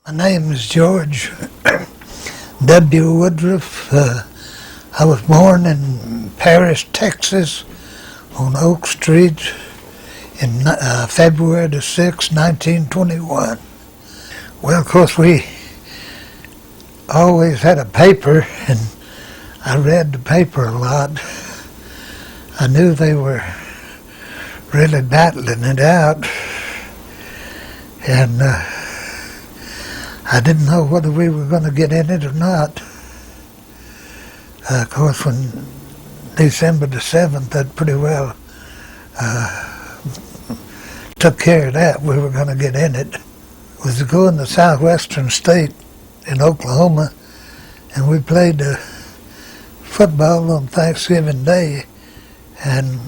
My name is George W. Woodruff. I was born in Paris, Texas, on Oak Street in February the 6th, 1921. Well, of course, we always had a paper, and I read the paper a lot. I knew they were really battling it out, and I didn't know whether we were going to get in it or not. Of course, when December the 7th, that pretty well took care of that. We were going to get in it. It was to go in the southwestern state in Oklahoma, and we played football on Thanksgiving Day, and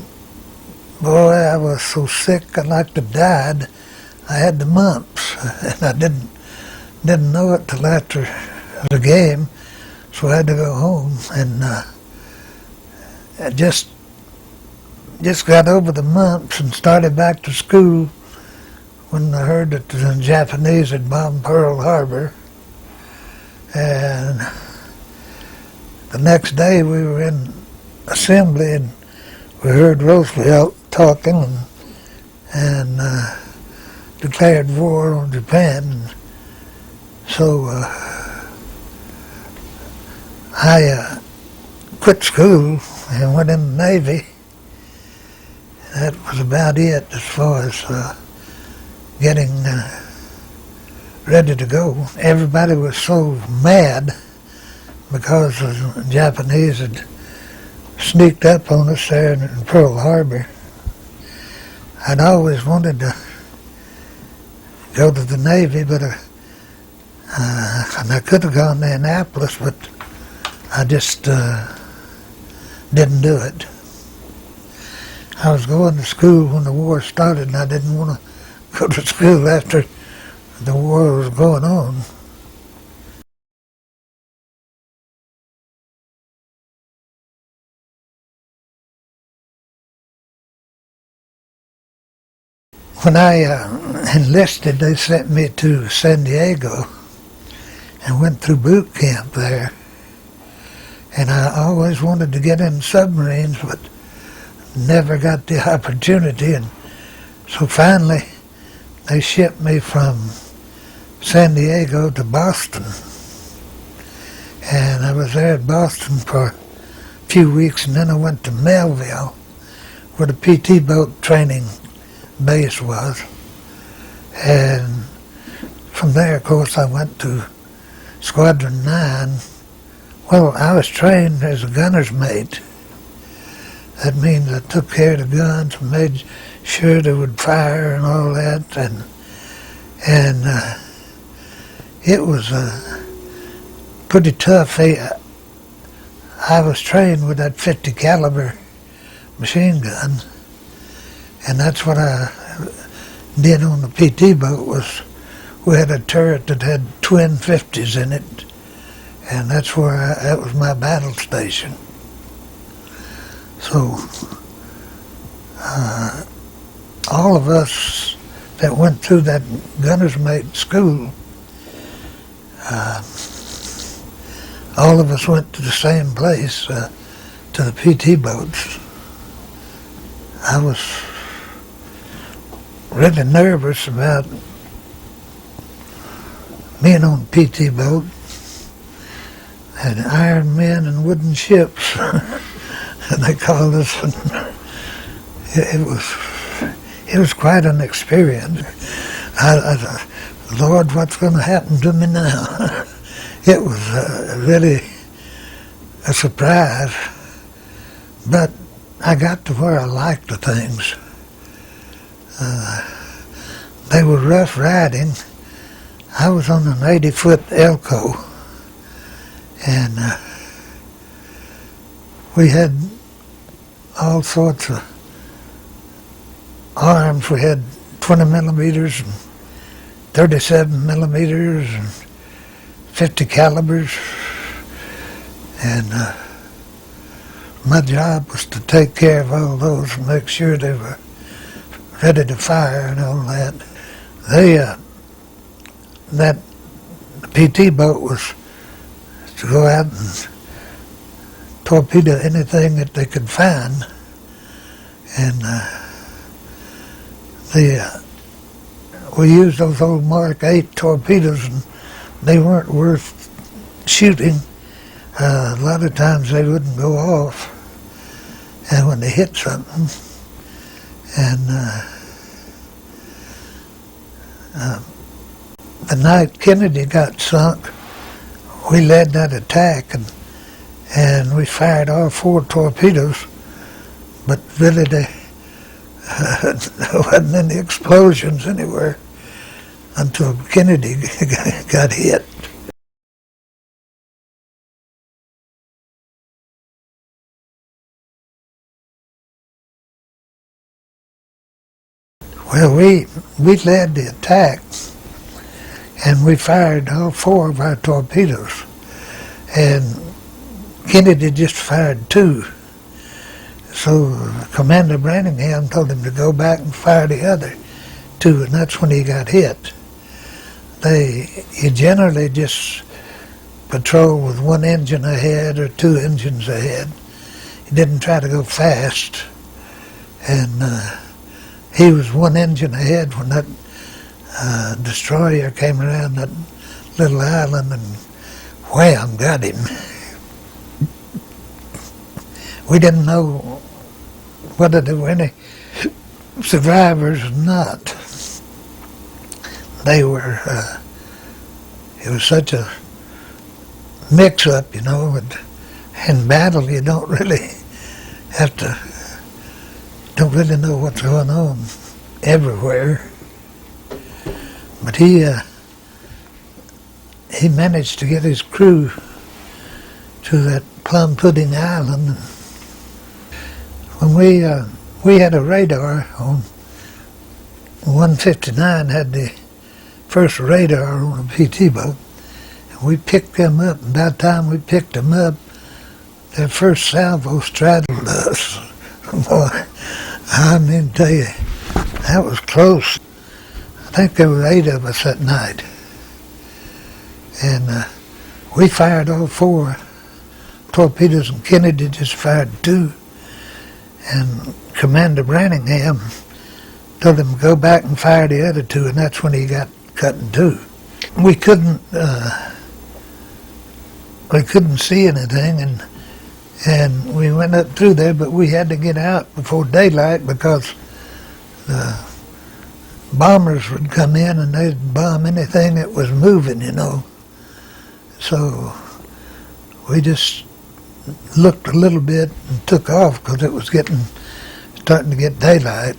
boy, I was so sick I like to died. I had the mumps, and I didn't know it till after the game, so I had to go home, and I just got over the mumps and started back to school when I heard that the Japanese had bombed Pearl Harbor. And the next day we were in assembly, and we heard Roosevelt talking and declared war on Japan. So I quit school and went in the Navy. That was about it as far as getting ready to go. Everybody was so mad because the Japanese had sneaked up on us there in Pearl Harbor. I'd always wanted to go to the Navy, but and I could have gone to Annapolis, but I just didn't do it. I was going to school when the war started, and I didn't want to go to school after the war was going on. When I enlisted, they sent me to San Diego and went through boot camp there. And I always wanted to get in submarines, but never got the opportunity. And so finally, they shipped me from San Diego to Boston. And I was there at Boston for a few weeks, and then I went to Melville, where the PT boat training base was. And from there, of course, I went to Squadron 9. Well, I was trained as a gunner's mate. That means I took care of the guns and made sure they would fire and all that, and it was pretty tough. I was trained with that 50 caliber machine gun, and that's what I did on the PT boat. Was we had a turret that had twin 50s in it, and that's where that was my battle station. So all of us that went through that gunner's mate school, all of us went to the same place, to the PT boats. I was really nervous about being on a PT boat. Had iron men and wooden ships, and they called us. And it was quite an experience. I Lord, what's going to happen to me now? It was really a surprise, but I got to where I liked the things. They were rough riding. I was on an 80-foot Elko, and we had all sorts of arms. We had 20 millimeters and 37 millimeters and 50 calibers, and my job was to take care of all those and make sure they were ready to fire and all that. That PT boat was to go out and torpedo anything that they could find. And we used those old Mark 8 torpedoes, and they weren't worth shooting. A lot of times they wouldn't go off, and when they hit something, and the night Kennedy got sunk, we led that attack, and we fired all 4 torpedoes, but really there wasn't any explosions anywhere until Kennedy got hit. Well, we led the attack, and we fired all 4 of our torpedoes, and Kennedy just fired 2. So Commander Branningham told him to go back and fire the other 2, and that's when he got hit. He generally just patrolled with 1 engine ahead or 2 engines ahead. He didn't try to go fast, and he was 1 engine ahead when that destroyer came around that little island and wham, got him. We didn't know whether there were any survivors or not. They were, it was such a mix-up, you know, in battle you don't really know what's going on everywhere. But he managed to get his crew to that Plum Pudding Island. When we had a radar on 159, had the first radar on a PT boat, and we picked them up, and by the time we picked them up, their first salvo straddled us. Boy, I mean, tell you, that was close. I think there were 8 of us that night, and we fired all 4 torpedoes, and Kennedy just fired 2. And Commander Branningham told him to go back and fire the other 2, and that's when he got cut in 2. We couldn't see anything, and we went up through there, but we had to get out before daylight because the bombers would come in and they'd bomb anything that was moving, you know. So we just looked a little bit and took off because it was starting to get daylight.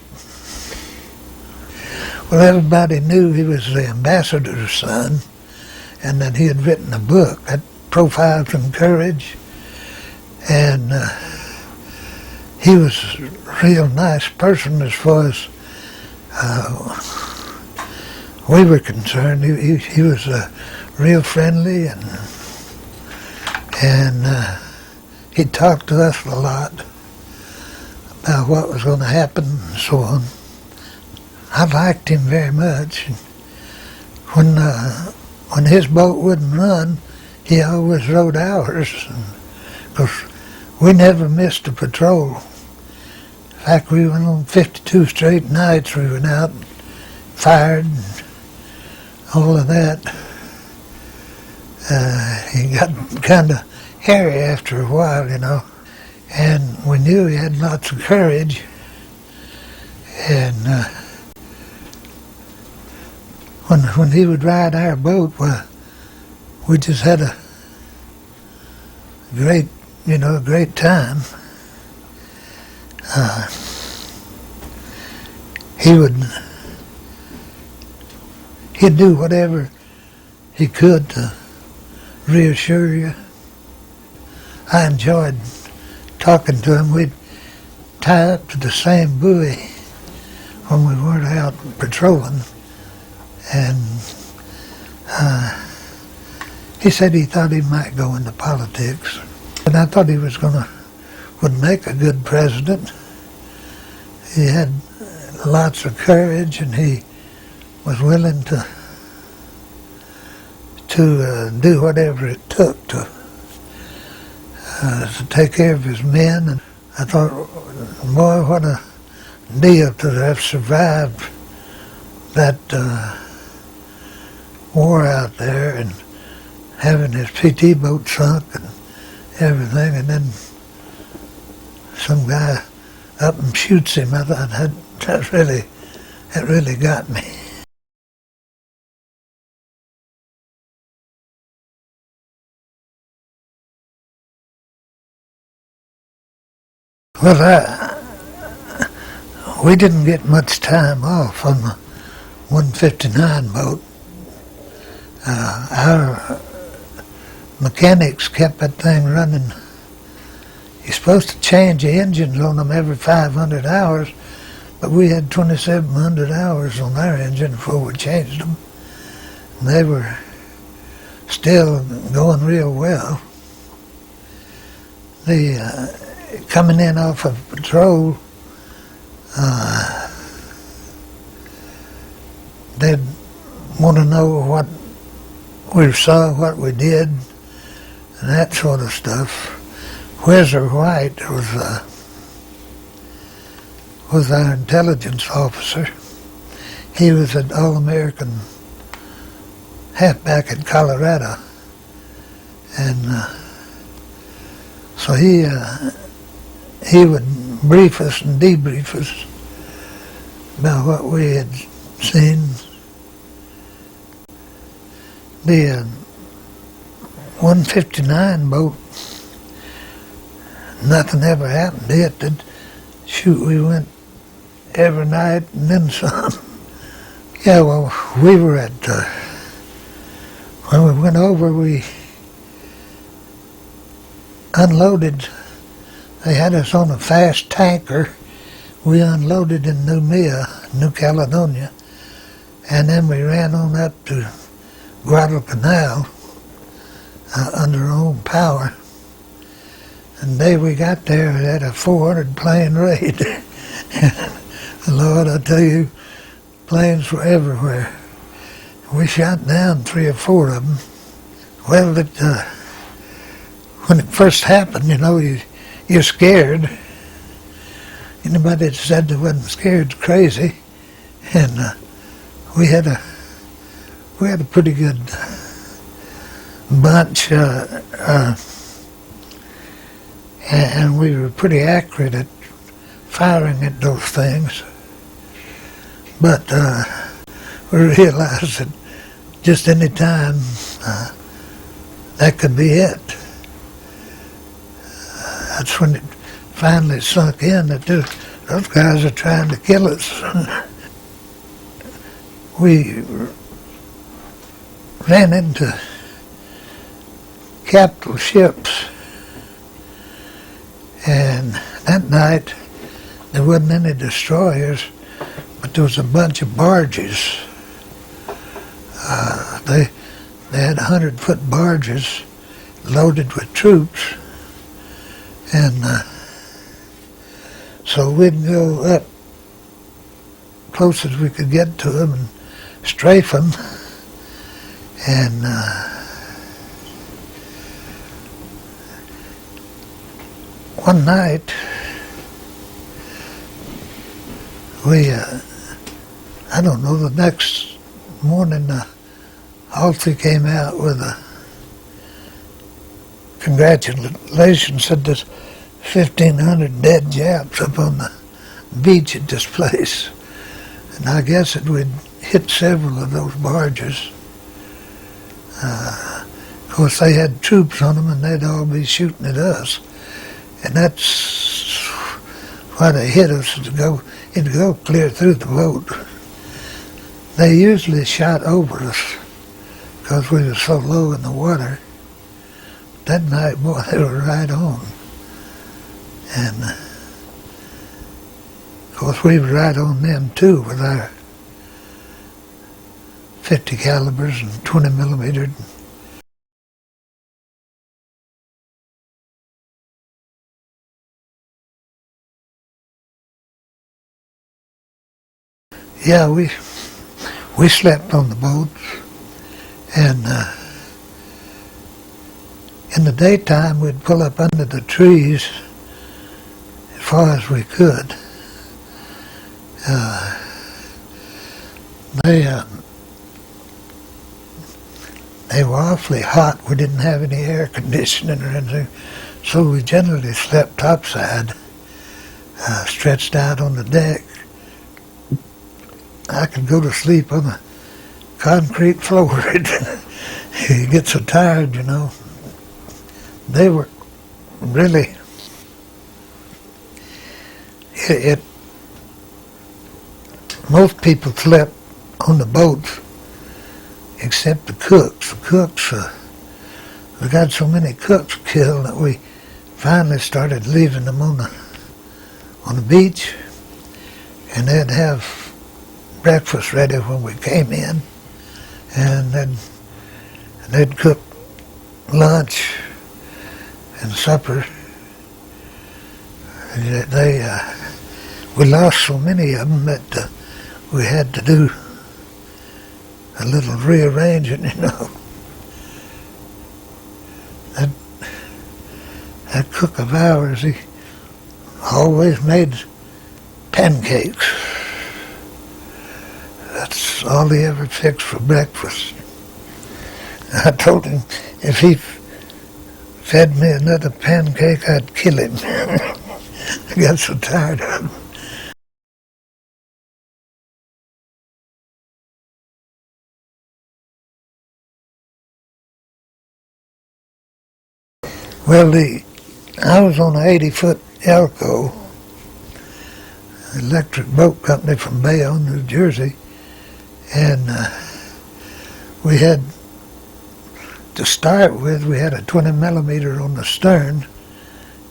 Well, everybody knew he was the ambassador's son, and that he had written a book, that Profiles in Courage, and he was a real nice person as far as we were concerned. He was real friendly, and he talked to us a lot about what was going to happen and so on. I liked him very much. When his boat wouldn't run, he always rode ours, because we never missed a patrol. In fact, we went on 52 straight nights. We went out and fired and all of that. He got kind of hairy after a while, you know, and we knew he had lots of courage, and when he would ride our boat, well, we just had a great time. He'd do whatever he could to reassure you. I enjoyed talking to him. We'd tie up to the same buoy when we weren't out patrolling, and he said he thought he might go into politics, and I thought he would make a good president. He had lots of courage, and he was willing to do whatever it took to take care of his men. And I thought, boy, what a deal to have survived that war out there and having his PT boat sunk and everything, and then some guy up and shoots him. I thought that really got me. Well, we didn't get much time off on the 159 boat. Our mechanics kept that thing running. You're supposed to change the engines on them every 500 hours, but we had 2,700 hours on our engine before we changed them. And they were still going real well. Coming in off of patrol, they'd want to know what we saw, what we did, and that sort of stuff. Whizzer White was our intelligence officer. He was an All-American halfback in Colorado, and so he would brief us and debrief us about what we had seen. The 159 boat, nothing ever happened to it. Shoot, we went every night and then some. Yeah, well, we were at, when we went over, we unloaded. They had us on a fast tanker. We unloaded in New Caledonia, and then we ran on up to Guadalcanal under our own power. And the day we got there, we had a 400 plane raid. Lord, I tell you, planes were everywhere. We shot down 3 or 4 of them. Well, when it first happened, you know, you're scared. Anybody that said they wasn't scared's crazy. And we had a pretty good bunch, and we were pretty accurate at firing at those things. But we realized that just any time that could be it. That's when it finally sunk in that those guys are trying to kill us. We ran into capital ships, and that night there wasn't any destroyers, but there was a bunch of barges. They had 100-foot barges loaded with troops, and so we'd go up close as we could get to them and strafe them. And one night, I don't know, the next morning, Halsey came out with a congratulations, said there's 1,500 dead Japs up on the beach at this place. And I guess it would hit several of those barges. Of course, they had troops on them, and they'd all be shooting at us. And that's why they hit us, it'd go clear through the boat. They usually shot over us because we were so low in the water. That night, boy, they were right on. And of course, we were right on them too with our 50 calibers and 20 millimeter. Yeah, we slept on the boats, and In the daytime, we'd pull up under the trees as far as we could. They were awfully hot. We didn't have any air conditioning or anything, so we generally slept topside, stretched out on the deck. I could go to sleep on the concrete floor. You get so tired, you know. They were really, most people slept on the boats except the cooks. The cooks, we got so many cooks killed that we finally started leaving them on the beach, and they'd have breakfast ready when we came in, and then they'd cook lunch and supper. We lost so many of them that we had to do a little rearranging, you know. That cook of ours, he always made pancakes. That's all he ever fixed for breakfast. I told him if he fed me another pancake, I'd kill him. I got so tired of him. Well, I was on an 80-foot Elko, electric boat company from Beall, New Jersey, and we had, to start with, we had a 20 millimeter on the stern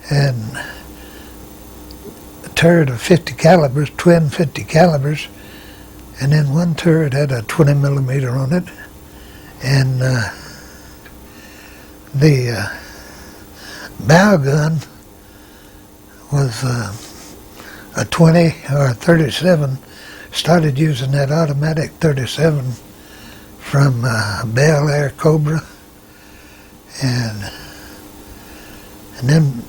and a turret of 50 calibers, twin 50 calibers, and then one turret had a 20 millimeter on it, and the bow gun was a 20 or a 37. Started using that automatic 37 from Beall Air Cobra, and then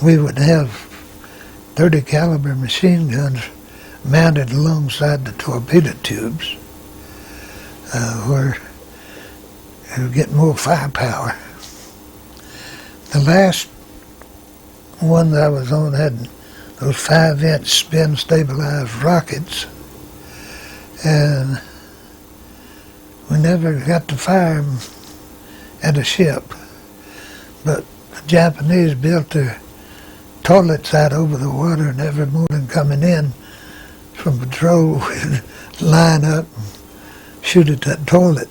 we would have 30 caliber machine guns mounted alongside the torpedo tubes, where you get more firepower. The last one that I was on had those 5-inch spin stabilized rockets, and we never got to fire them at a ship, but the Japanese built their toilets out over the water, and every morning coming in from patrol we'd line up and shoot at that toilet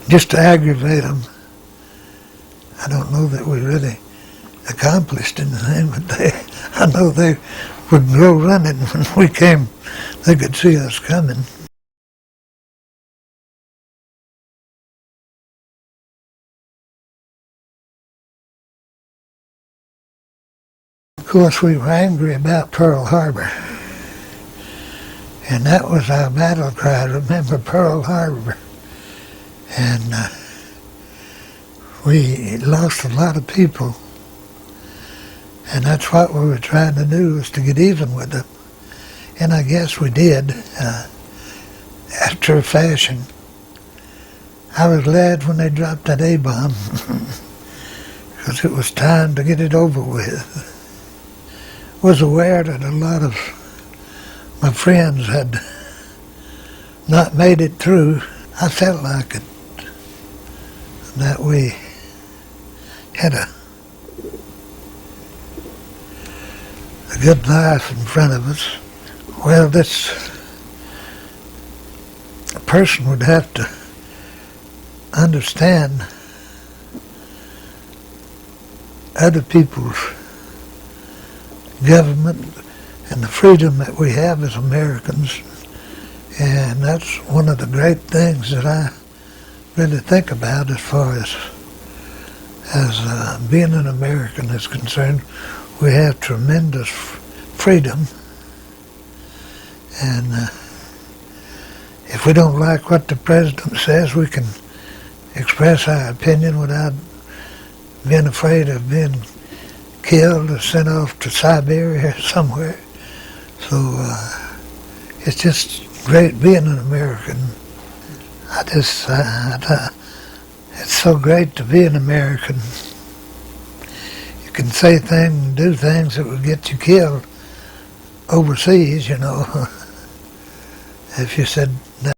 just to aggravate them. I don't know that we really accomplished anything, but I know they would go running when we came. They could see us coming. Of course, we were angry about Pearl Harbor, and that was our battle cry, remember Pearl Harbor. And we lost a lot of people, and that's what we were trying to do, was to get even with them. And I guess we did, after a fashion. I was glad when they dropped that A-bomb, because it was time to get it over with. Was aware that a lot of my friends had not made it through. I felt like it, that we had a good life in front of us. Well, a person would have to understand other people's government and the freedom that we have as Americans, and that's one of the great things that I really think about as far as being an American is concerned. We have tremendous freedom, and if we don't like what the president says, we can express express our opinion without being afraid of being killed or sent off to Siberia or somewhere. So it's just great being an American. It's so great to be an American. You can say things and do things that will get you killed overseas, you know. If you said that.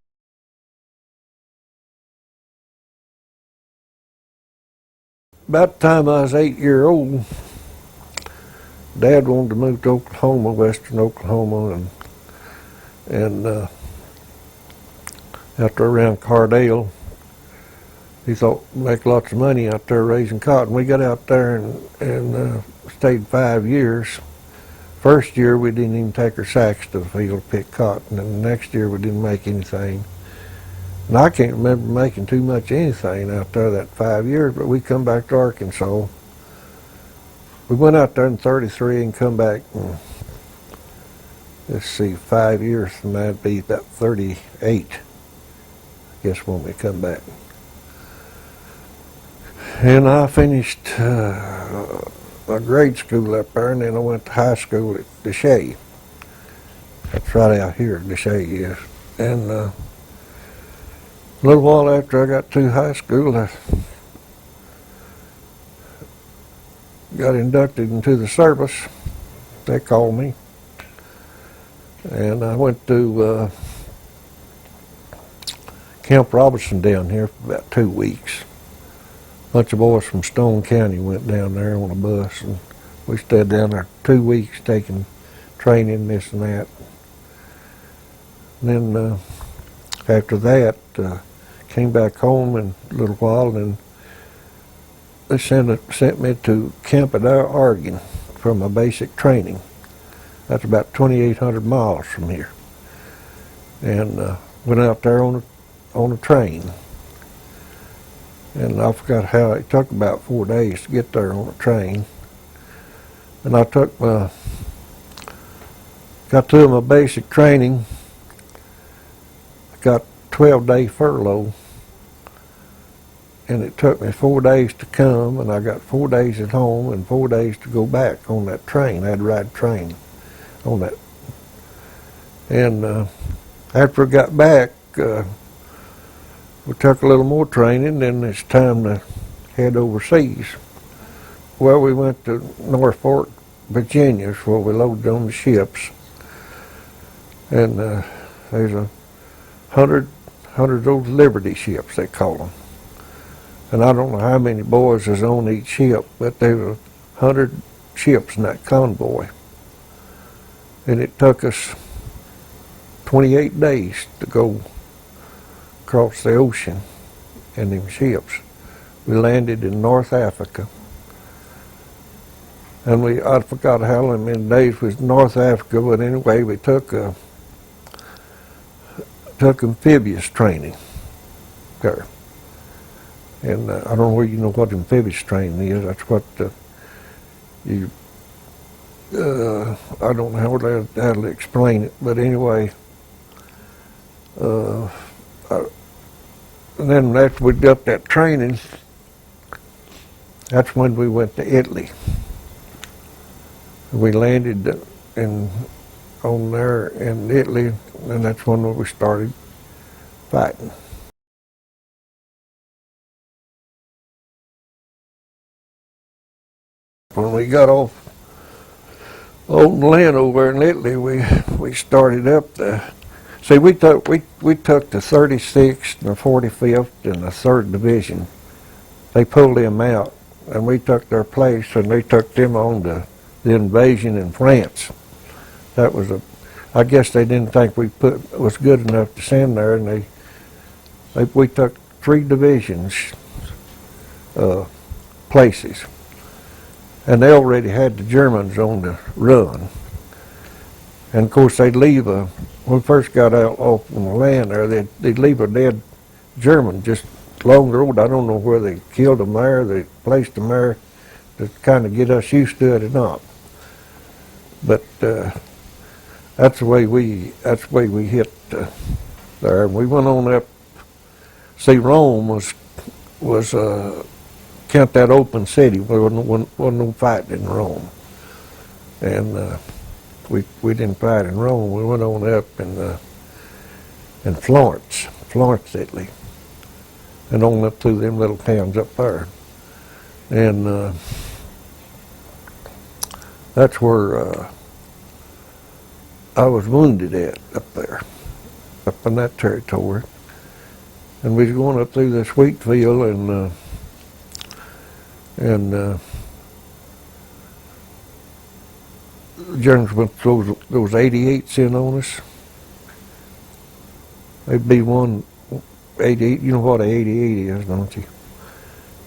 About the time I was 8 years old, Dad wanted to move to Oklahoma, western Oklahoma, and out there around Cardale. He thought make lots of money out there raising cotton. We got out there and stayed 5 years. First year we didn't even take our sacks to the field to pick cotton, and the next year we didn't make anything. And I can't remember making too much anything out there that 5 years, but we come back to Arkansas. We went out there in 33 and come back, and let's see, 5 years from that would be about 38, I guess, when we come back. And I finished my grade school up there, and then I went to high school at Deshay. That's right out here, Deshay is. And a little while after I got to high school, I got inducted into the service. They called me. And I went to Camp Robinson down here for about 2 weeks. A bunch of boys from Stone County went down there on a bus, and we stayed down there 2 weeks taking training, this and that. And then after that, came back home in a little while, and they sent me to camp at Oregon for my basic training. That's about 2,800 miles from here. And went out there on a train. And I forgot how it took about 4 days to get there on a train. And I got through my basic training. I got 12-day furlough. And it took me 4 days to come, and I got 4 days at home and 4 days to go back on that train. I had to ride a train on that. And after I got back, we took a little more training, and it's time to head overseas. Well, we went to Norfolk, Virginia, where we loaded on the ships. And there's 100 of those Liberty ships, they call them. And I don't know how many boys is on each ship, but there were 100 ships in that convoy. And it took us 28 days to go across the ocean in them ships. We landed in North Africa. And I forgot how many days was North Africa, but anyway, we took amphibious training there. And I don't know whether you know what amphibious training is. That's what I don't know how to explain it, but anyway, and then after we got that training, that's when we went to Italy. We landed on there in Italy, and that's when we started fighting. When we got off on land over in Italy, we started up the. See, we took the 36th and the 45th and the 3rd Division. They pulled them out, and we took their place, and they took them on the invasion in France. That was I guess they didn't think was good enough to send there, and we took 3 divisions places. And they already had the Germans on the run. And of course they'd leave when we first got out off on the land there, they'd leave a dead German just along the road. I don't know where they killed them there, they placed them there to kind of get us used to it or not. But that's the way we hit there. And we went on up. See, Rome was was count that open city. There wasn't no fighting in Rome, and we didn't fight in Rome. We went on up in Florence, Italy, and on up through them little towns up there, and that's where I was wounded at up there, up in that territory. And we was going up through this wheat field, and the Germans went those 88s in on us. They'd be one 88, you know what an 88 is, don't you?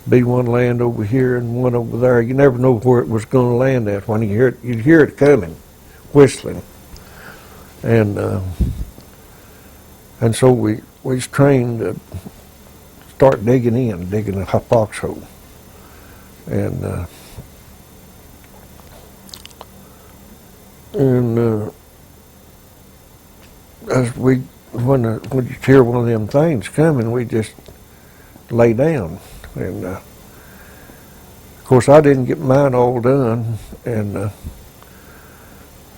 Be one land over here and one over there. You never know where it was going to land at when you'd hear it coming, whistling. And so we was trained to start digging a foxhole. And as when you hear one of them things coming, we just lay down. And of course, I didn't get mine all done, and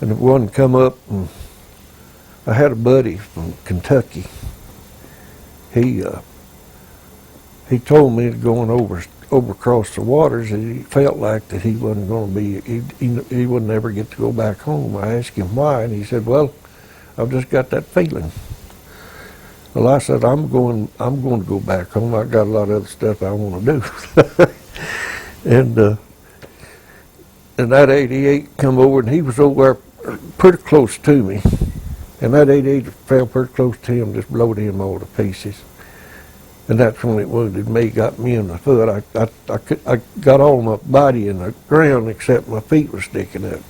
one come up, and I had a buddy from Kentucky. He told me that going over across the waters that he felt like that he wasn't going to be, he would never get to go back home. I asked him why, and he said, "Well, I've just got that feeling." Well, I said, I'm going to go back home. I got a lot of other stuff I want to do. And that 88 come over, and he was over there pretty close to me. And that 88 fell pretty close to him, just blowed him all to pieces. And that's when it wounded me, got me in the foot. I got all my body in the ground except my feet were sticking up.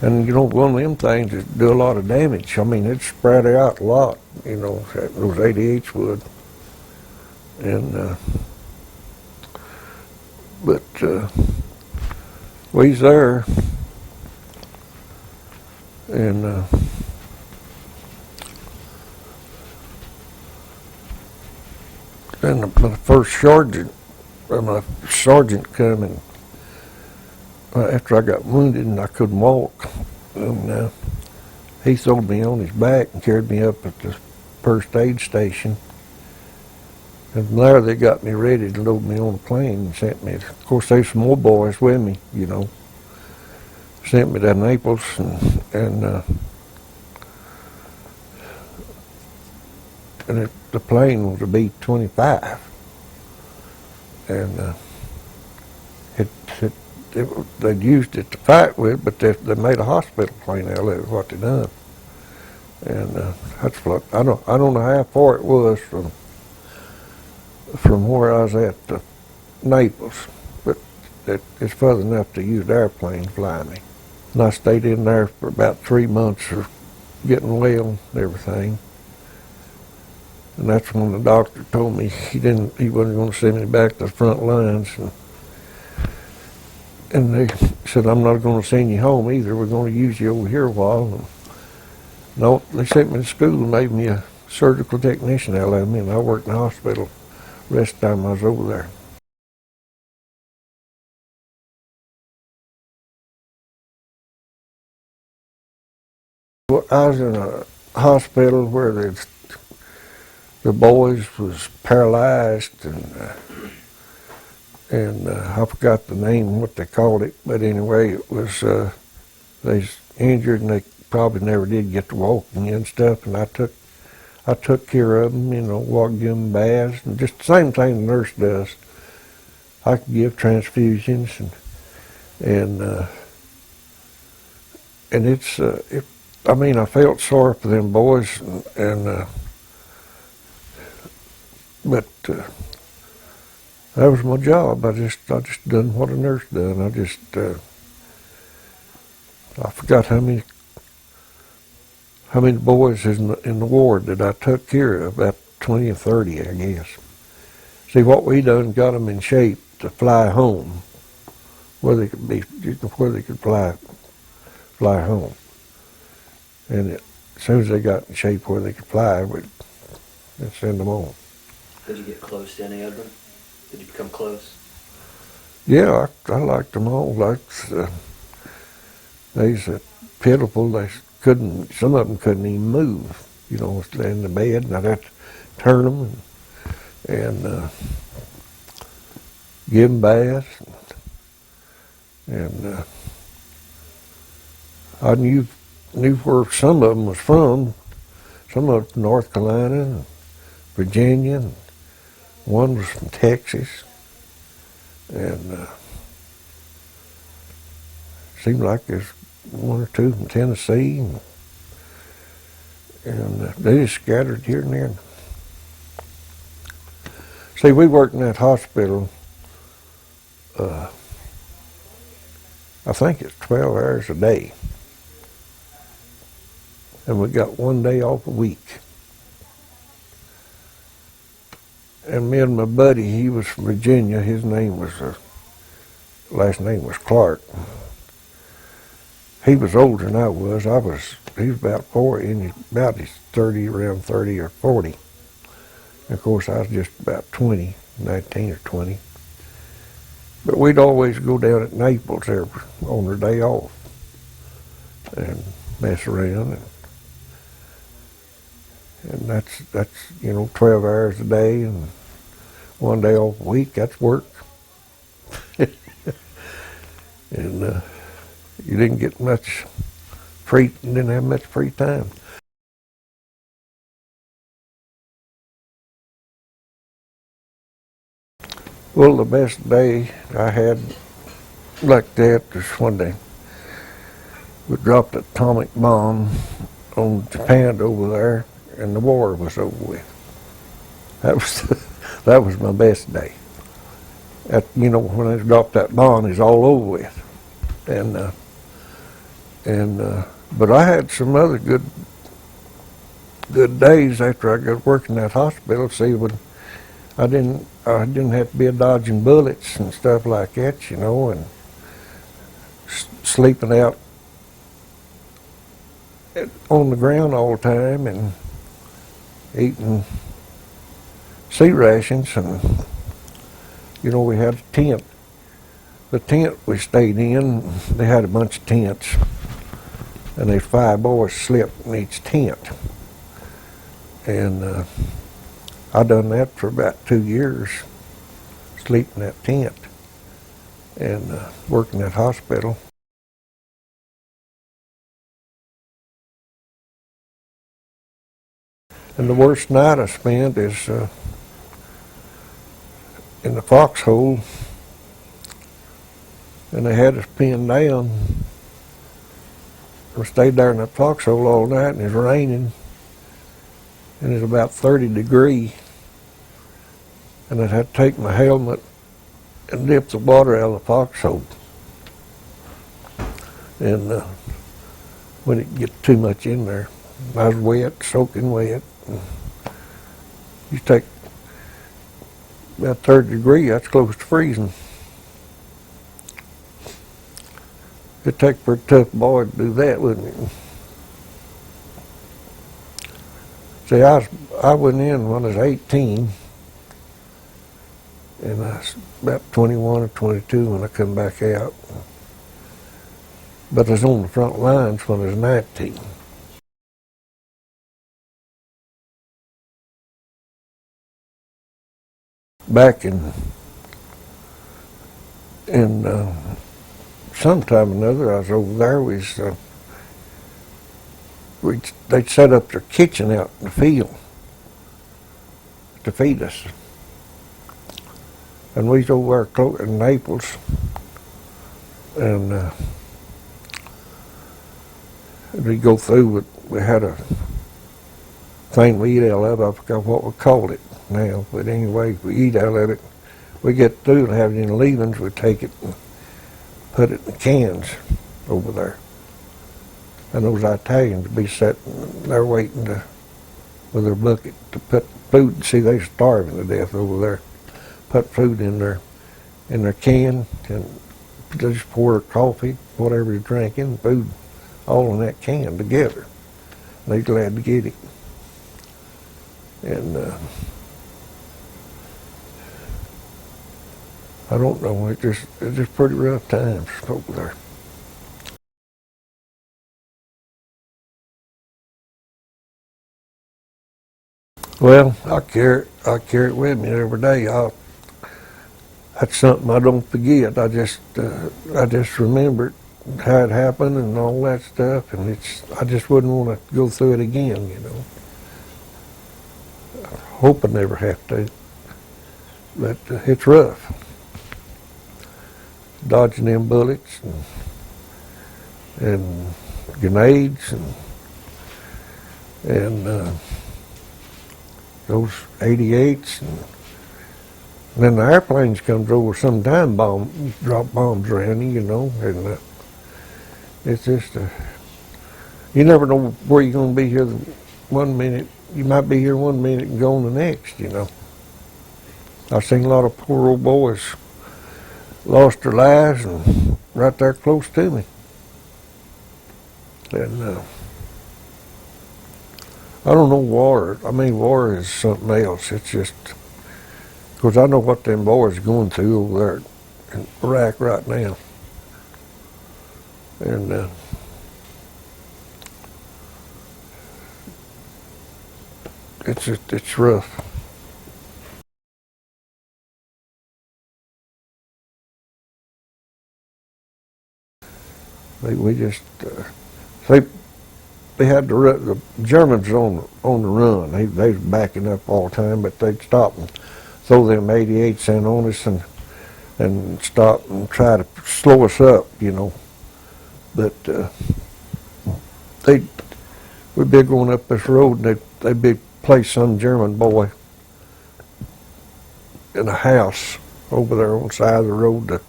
And you know, one of them things that do a lot of damage. I mean, it spread out a lot, you know, those 88s would. And, but we's there. And then my first sergeant come and after I got wounded and I couldn't walk, and he threw me on his back and carried me up at the first aid station. And from there they got me ready to load me on a plane and sent me. Of course, there's some more boys with me, you know. Sent me to Naples, and the plane was a B-25, and they'd used it to fight with, but they made a hospital plane out of it, what they done. And that's what I don't know how far it was from where I was at Naples, but it's further enough to use the airplane to fly me. And I stayed in there for about 3 months of getting well and everything. And that's when the doctor told me he wasn't going to send me back to the front lines. And they said, "I'm not going to send you home either. We're going to use you over here a while." And no, they sent me to school and made me a surgical technician out of me, and I worked in the hospital the rest of the time I was over there. Well, I was in a hospital where the boys was paralyzed, and I forgot the name, what they called it, but anyway, it was, they was injured and they probably never did get to walking and stuff, and I took care of them, you know, walked them baths, and just the same thing the nurse does. I could give transfusions, and it's, I mean, I felt sorry for them boys, but that was my job. I just done what a nurse done. I forgot how many boys in the ward that I took care of, about 20 or 30, I guess. See, what we done got them in shape to fly home, where they could fly home. And as soon as they got in shape where they could fly, we'd send them on. Did you get close to any of them? Did you become close? Yeah, I liked them all. They's pitiful. Some of them couldn't even move. You know, stay in the bed, and I'd have to turn them and give them baths. And I knew where some of them was from. Some of them from North Carolina, and Virginia, and one was from Texas. And seemed like there's one or two from Tennessee, and they just scattered here and there. See, we worked in that hospital, I think it's 12 hours a day. And we got 1 day off a week. And me and my buddy, he was from Virginia, his name was, last name was Clark. He was older than I was. He was about 40, and he's about around 30 or 40. And of course, I was just about 20, 19 or 20. But we'd always go down at Naples there on our day off and mess around. And that's 12 hours a day and 1 day off a week. That's work. And you didn't get much didn't have much free time. Well, the best day I had like that was one day we dropped an atomic bomb on Japan over there, and the war was over with. That was my best day. When I dropped that bomb, it's all over with. But I had some other good days after I got working in that hospital. See, when I didn't have to be dodging bullets and stuff like that, and sleeping out on the ground all the time and eating sea rations. And we had a tent. The tent we stayed in, they had a bunch of tents, and there's 5 boys slept in each tent. And I done that for about 2 years, sleeping in that tent and working at hospital. And the worst night I spent is in the foxhole, and they had us pinned down. We stayed there in that foxhole all night, and it was raining, and it was about 30 degrees, and I had to take my helmet and dip the water out of the foxhole. And when it get too much in there, I was wet, soaking wet. You take about 30 degrees, that's close to freezing. It'd take for a tough boy to do that, wouldn't it? See, I went in when I was 18, and I was about 21 or 22 when I come back out. But I was on the front lines when I was 19. Back in sometime or another, I was over there. They'd set up their kitchen out in the field to feed us. And we was over there in Naples, and we'd go through it. We had a thing we eat out of. I forgot what we called it now, but anyway, we eat out of it. We get through and have it in leavings. We take it and put it in cans over there. And those Italians would be sitting there waiting with their bucket to put food. See, they're starving to death over there. Put food in their can, and just pour their coffee, whatever they're drinking, food, all in that can together. They're glad to get it. And I don't know. It's just pretty rough times over there. Well, I carry it with me every day. That's something I don't forget. I just remember how it happened and all that stuff, and I just wouldn't want to go through it again, you know. I hope I never have to, but it's rough. Dodging them bullets and grenades and those 88s, and then the airplanes comes over sometime, drop bombs around you, you know, and it's just you never know where you're going to be here 1 minute. You might be here 1 minute and gone the next, you know. I've seen a lot of poor old boys lost their lives and right there close to me. And I don't know war. I mean, war is something else. It's just, because I know what them boys are going through over there in Iraq right now. And it's rough. We just, they had the Germans on the run. They was backing up all the time, but they'd stop and throw them 88s in on us and stop and try to slow us up, you know. But we'd be going up this road and they'd be place some German boy in a house over there on the side of the road to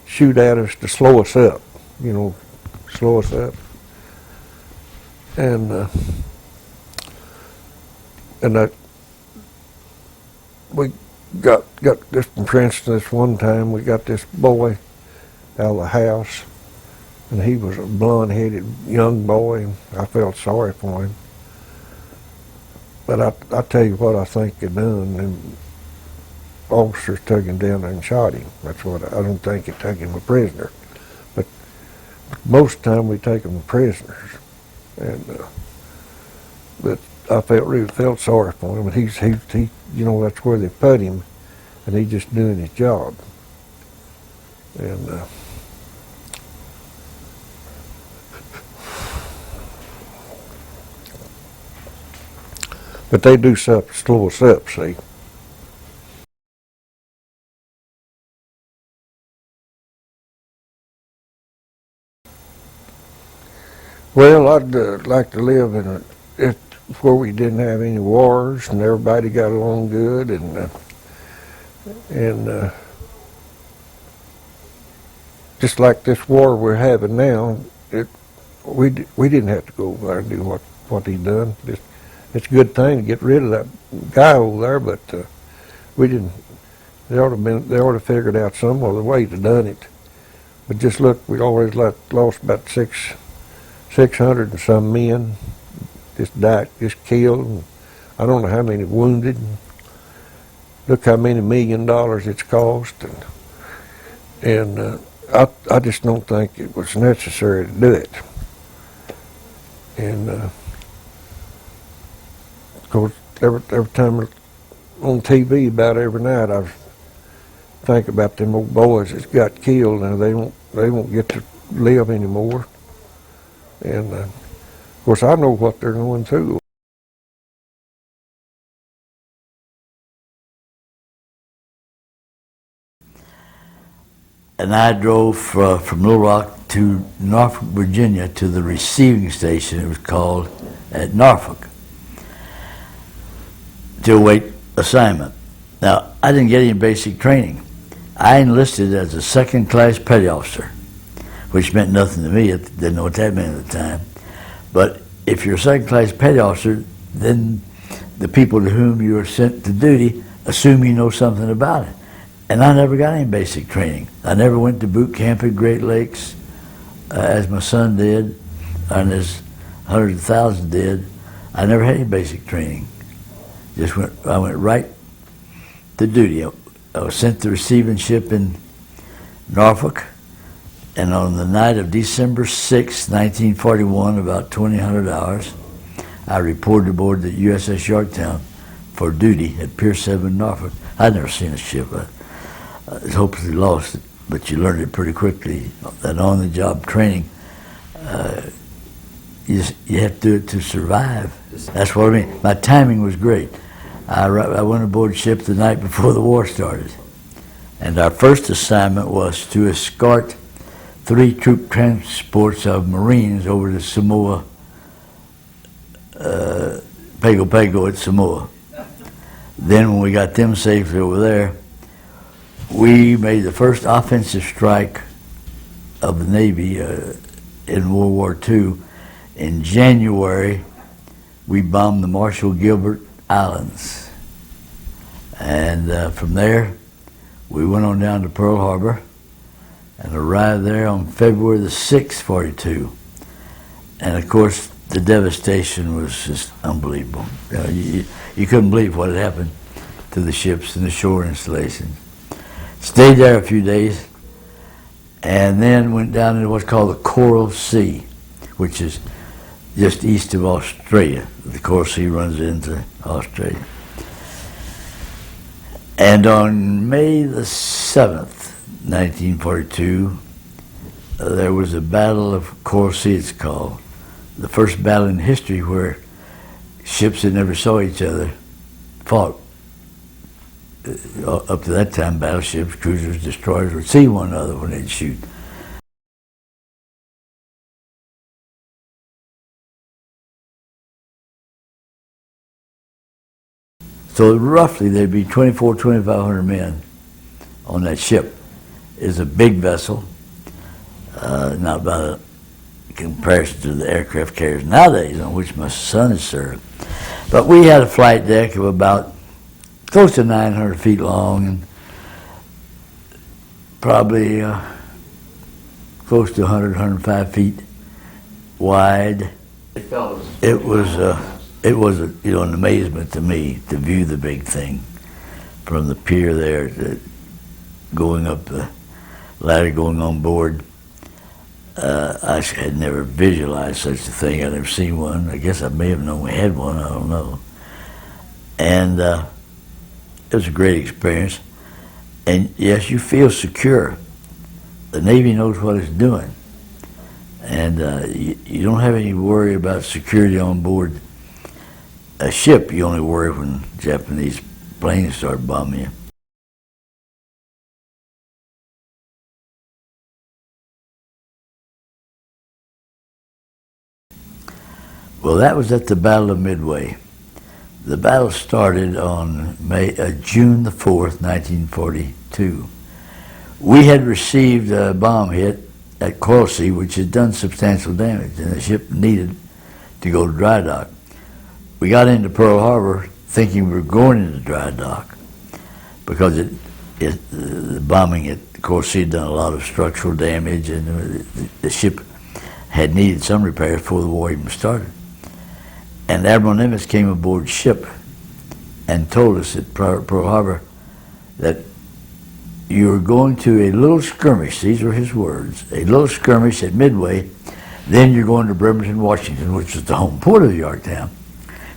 shoot at us to slow us up, you know, slow us up. And that we got this, for instance, one time we got this boy out of the house, and he was a blonde-headed young boy, and I felt sorry for him. But I tell you what I think they done, and officers took him down there and shot him. That's what I don't think it took him a prisoner, but most of the time we take them prisoners. And but I really felt sorry for him. And he, you know, that's where they put him, and he's just doing his job. And but they do something to slow us up, see. Well, I'd like to live in where we didn't have any wars and everybody got along good, and just like this war we're having now, we didn't have to go over there and do what he done. It's a good thing to get rid of that guy over there, but we didn't. They ought to have figured out some other way to done it. But just look, we always lost about 600 and some men, just died, just killed, and I don't know how many wounded. Look how many $1 million it's cost, and I just don't think it was necessary to do it. And of course, every time on TV about every night, I think about them old boys that got killed, and they won't get to live anymore. And of course, I know what they're going through. And I drove from Little Rock to Norfolk, Virginia, to the receiving station, it was called, at Norfolk, to await assignment. Now, I didn't get any basic training. I enlisted as a second-class petty officer, which meant nothing to me. I didn't know what that meant at the time. But if you're a second-class petty officer, then the people to whom you are sent to duty assume you know something about it. And I never got any basic training. I never went to boot camp at Great Lakes, as my son did, and as hundreds of thousands did. I never had any basic training. I went right to duty. I was sent to receiving ship in Norfolk, and on the night of December 6, 1941, about 2000 hours, I reported aboard the USS Yorktown for duty at Pier 7, Norfolk. I'd never seen a ship. I was hopelessly lost, but you learned it pretty quickly. That on-the-job training, you have to do it to survive. That's what I mean. My timing was great. I went aboard ship the night before the war started, and our first assignment was to escort 3 troop transports of Marines over to Samoa, Pago Pago at Samoa. Then when we got them safely over there, we made the first offensive strike of the Navy in World War II. In January, we bombed the Marshall Gilbert Islands. And from there, we went on down to Pearl Harbor and arrived there on February the 6th, 42. And of course, the devastation was just unbelievable. You couldn't believe what had happened to the ships and the shore installations. Stayed there a few days, and then went down into what's called the Coral Sea, which is just east of Australia. The Coral Sea runs into Australia. And on May the 7th, 1942, there was a Battle of Coral Sea, it's called. The first battle in history where ships that never saw each other fought. Up to that time, battleships, cruisers, destroyers would see one another when they'd shoot. So roughly there'd be 2,500 men on that ship. It's a big vessel, not by the comparison to the aircraft carriers nowadays on which my son has served. But we had a flight deck of about close to 900 feet long and probably close to 100, 105 feet wide. It was an amazement to me to view the big thing from the pier there, going up the ladder, going on board. I had never visualized such a thing. I'd never seen one. I guess I may have known we had one. I don't know. And it was a great experience. And yes, you feel secure. The Navy knows what it's doing. And you don't have any worry about security on board a ship. You only worry when Japanese planes start bombing you. Well, that was at the Battle of Midway. The battle started on June the 4th, 1942. We had received a bomb hit at Coral Sea, which had done substantial damage, and the ship needed to go to dry dock. We got into Pearl Harbor thinking we were going into dry dock because the bombing at Coral Sea had done a lot of structural damage, and the ship had needed some repairs before the war even started. And Admiral Nimitz came aboard ship and told us at Pearl Harbor that you were going to a little skirmish, these were his words, a little skirmish at Midway, then you're going to Bremerton, Washington, which is the home port of Yorktown,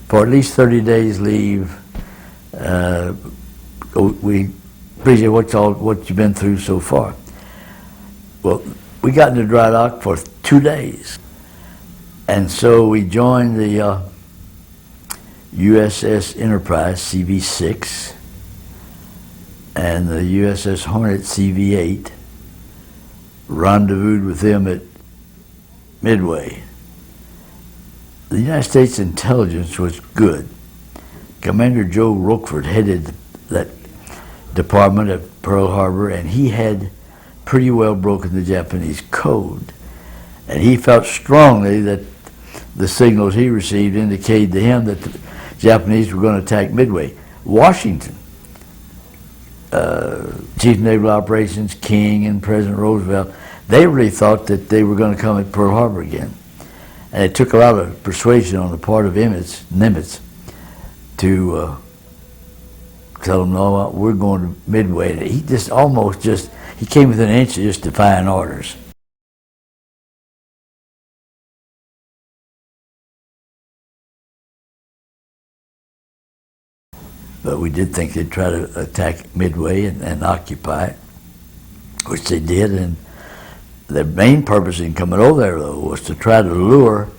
for at least 30 days leave. We appreciate what you've been through so far. Well, we got into dry dock for 2 days. And so we joined the USS Enterprise, CV-6, and the USS Hornet, CV-8, rendezvoused with them at Midway. The United States intelligence was good. Commander Joe Rochford headed that department at Pearl Harbor, and he had pretty well broken the Japanese code. And he felt strongly that the signals he received indicated to him that the Japanese were going to attack Midway. Washington, Chief of Naval Operations, King, and President Roosevelt, they really thought that they were going to come at Pearl Harbor again. And it took a lot of persuasion on the part of Nimitz to tell him, no, we're going to Midway. And he just almost he came within an inch of just defying orders. But we did think they'd try to attack Midway and occupy it, which they did. And their main purpose in coming over there, though, was to try to lure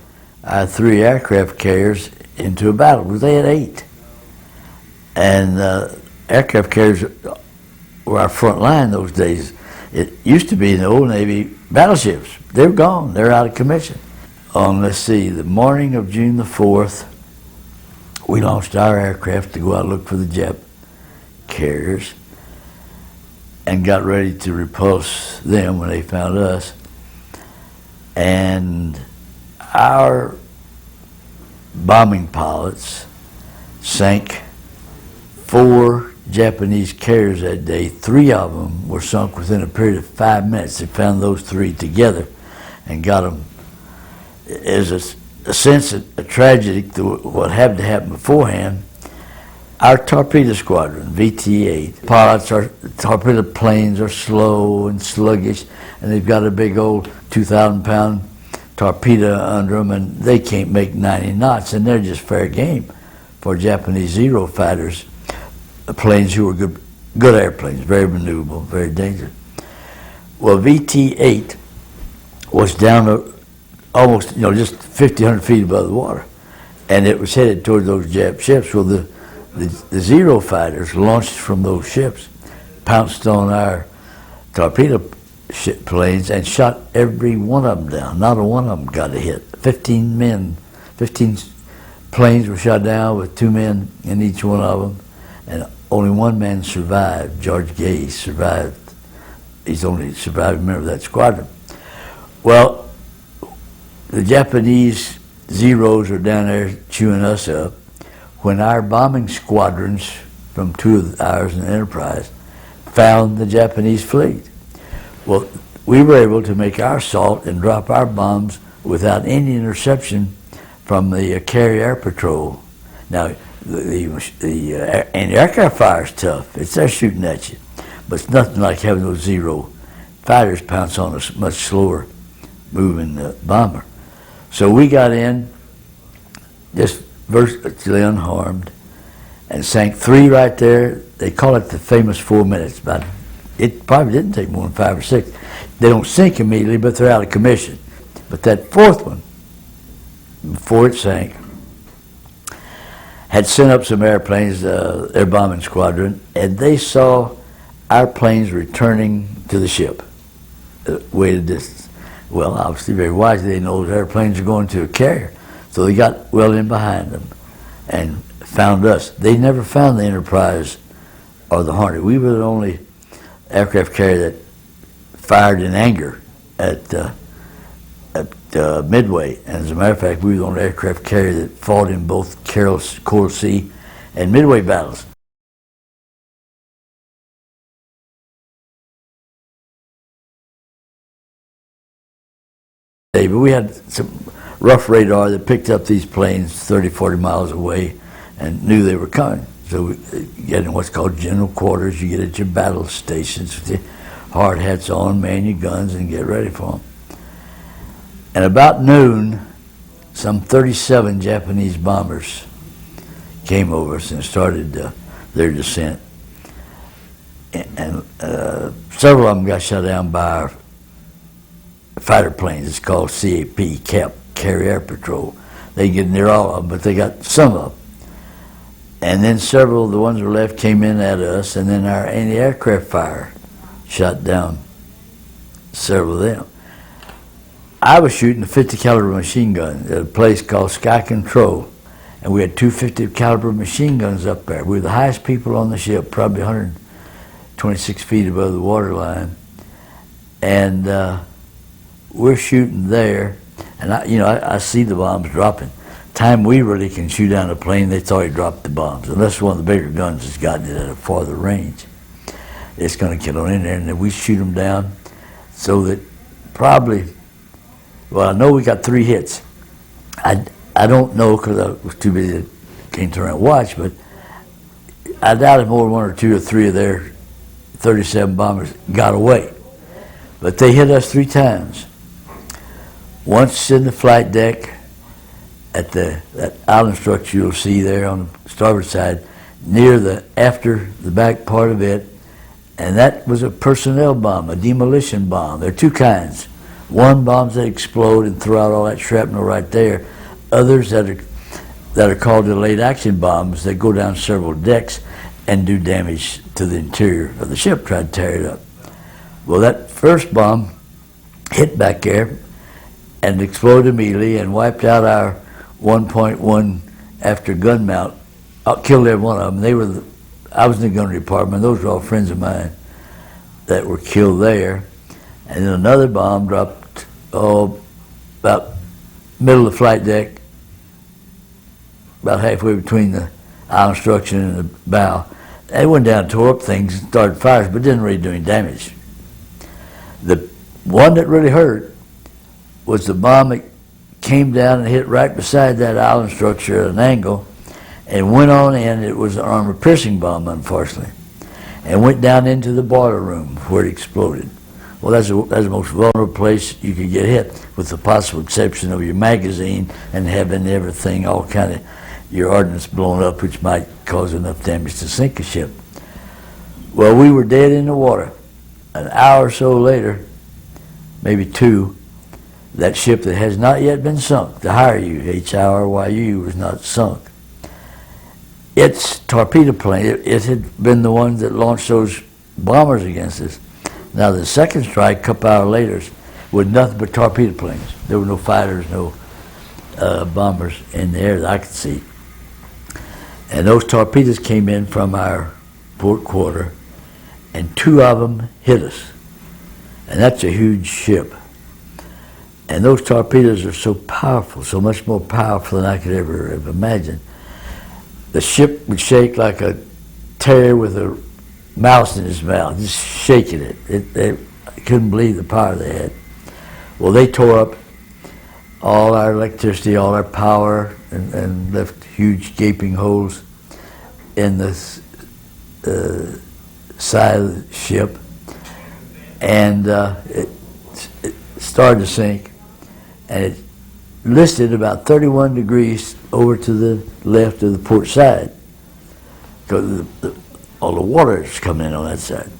our 3 aircraft carriers into a battle, because they had 8. And aircraft carriers were our front line those days. It used to be in the old Navy battleships. They're gone. They're out of commission. On, let's see, the morning of June the 4th, we launched our aircraft to go out and look for the Jap carriers and got ready to repulse them when they found us. And our bombing pilots sank 4 Japanese carriers that day. 3 of them were sunk within a period of 5 minutes. They found those 3 together and got them. It was a sense of a tragedy to what had to happen beforehand. Our torpedo squadron, VT-8, torpedo planes are slow and sluggish, and they've got a big old 2,000-pound torpedo under them, and they can't make 90 knots, and they're just fair game for Japanese Zero fighters, planes who were good airplanes, very maneuverable, very dangerous. Well, VT-8 was down almost, just 50, 100 feet above the water, and it was headed toward those Jap ships. Well, the Zero fighters launched from those ships, pounced on our torpedo planes and shot every one of them down. Not a one of them got a hit. 15 planes were shot down with 2 men in each one of them, and only 1 man survived. George Gay survived. He's only survived member of that squadron. Well, the Japanese Zeros are down there chewing us up when our bombing squadrons from 2 of ours in the Enterprise found the Japanese fleet. Well, we were able to make our assault and drop our bombs without any interception from the carrier air patrol. Now, the anti-aircraft fire is tough. It's there shooting at you. But it's nothing like having those Zero fighters pounce on a much slower moving bomber. So we got in just virtually unharmed and sank 3 right there. They call it the famous 4 minutes, but it probably didn't take more than 5 or 6. They don't sink immediately, but they're out of commission. But that 4th one, before it sank, had sent up some airplanes, their bombing squadron, and they saw our planes returning to the ship, way to distance. Well, obviously, very wisely, they know those airplanes are going to a carrier. So they got well in behind them and found us. They never found the Enterprise or the Hornet. We were the only aircraft carrier that fired in anger at Midway. And as a matter of fact, we were the only aircraft carrier that fought in both Coral Sea and Midway battles. But we had some rough radar that picked up these planes 30, 40 miles away and knew they were coming. So we get in what's called general quarters. You get at your battle stations with your hard hats on, man your guns, and get ready for them. And about noon, some 37 Japanese bombers came over us and started their descent. And several of them got shot down by our fighter planes. It's called CAP, Carrier Air Patrol. They get near all of them, but they got some of them. And then several of the ones that were left came in at us, and then our anti-aircraft fire shot down several of them. I was shooting a 50 caliber machine gun at a place called Sky Control, and we had 250 caliber machine guns up there. We were the highest people on the ship, probably 126 feet above the waterline, and we're shooting there, and I see the bombs dropping. Time we really can shoot down a plane, they thought he dropped the bombs. Unless one of the bigger guns has gotten it at a farther range, it's going to get on in there, and then we shoot them down. So that probably, well, I know we got 3 hits. I don't know because I was too busy to turn around and watch, but I doubt if more than 1 or 2 or 3 of their 37 bombers got away. But they hit us 3 times. Once in the flight deck at that island structure you'll see there on the starboard side, near after the back part of it, and that was a personnel bomb, a demolition bomb. There are 2 kinds. One, bombs that explode and throw out all that shrapnel right there. Others that are called delayed action bombs that go down several decks and do damage to the interior of the ship, try to tear it up. Well, that first bomb hit back there and exploded immediately and wiped out our 1.1 after gun mount. Killed every one of them. I was in the gunnery department. Those were all friends of mine that were killed there. And then another bomb dropped about middle of the flight deck, about halfway between the island structure and the bow. They went down and tore up things and started fires, but didn't really do any damage. The one that really hurt was the bomb that came down and hit right beside that island structure at an angle and went on in. It was an armor-piercing bomb, unfortunately, and went down into the boiler room where it exploded. Well, that's the most vulnerable place you could get hit, with the possible exception of your magazine and having everything, all kind of your ordnance blown up, which might cause enough damage to sink a ship. Well, we were dead in the water. An hour or so later, maybe 2, that ship that has not yet been sunk, the Hiryu, H-I-R-Y-U, was not sunk. Its torpedo plane, it had been the one that launched those bombers against us. Now the second strike, a couple hours later, with nothing but torpedo planes. There were no fighters, no bombers in the air that I could see. And those torpedoes came in from our port quarter, and 2 of them hit us. And that's a huge ship. And those torpedoes are so powerful, so much more powerful than I could ever have imagined. The ship would shake like a terrier with a mouse in his mouth, just shaking it. They couldn't believe the power they had. Well, they tore up all our electricity, all our power, and left huge gaping holes in the side of the ship. And it started to sink, and it listed about 31 degrees over to the left of the port side, because all the water is coming in on that side.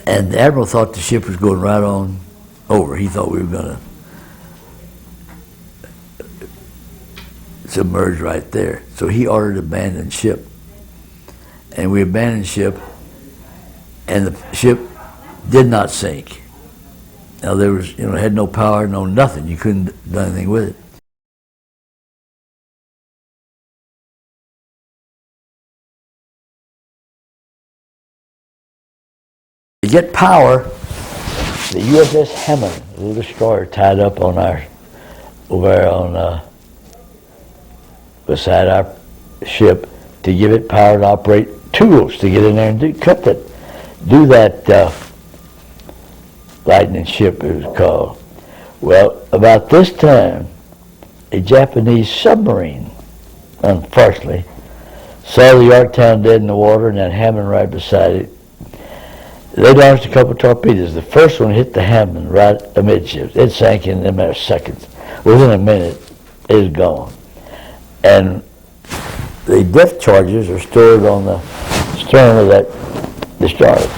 And the admiral thought the ship was going right on over. He thought we were going to submerge right there. So he ordered abandoned ship. And we abandoned ship, and the ship did not sink. Now there was, it had no power, no nothing. You couldn't do anything with it. To get power, the USS Hammond, a little destroyer tied up on beside our ship, to give it power to operate tools to get in there and do that lightning ship, it was called. Well, about this time, a Japanese submarine, unfortunately, saw the Yorktown dead in the water and that Hammond right beside it. They launched a couple of torpedoes. The first one hit the Hammond right amidships. It sank in a matter of seconds. Within a minute, it was gone. And the depth charges are stored on the stern of that destroyer.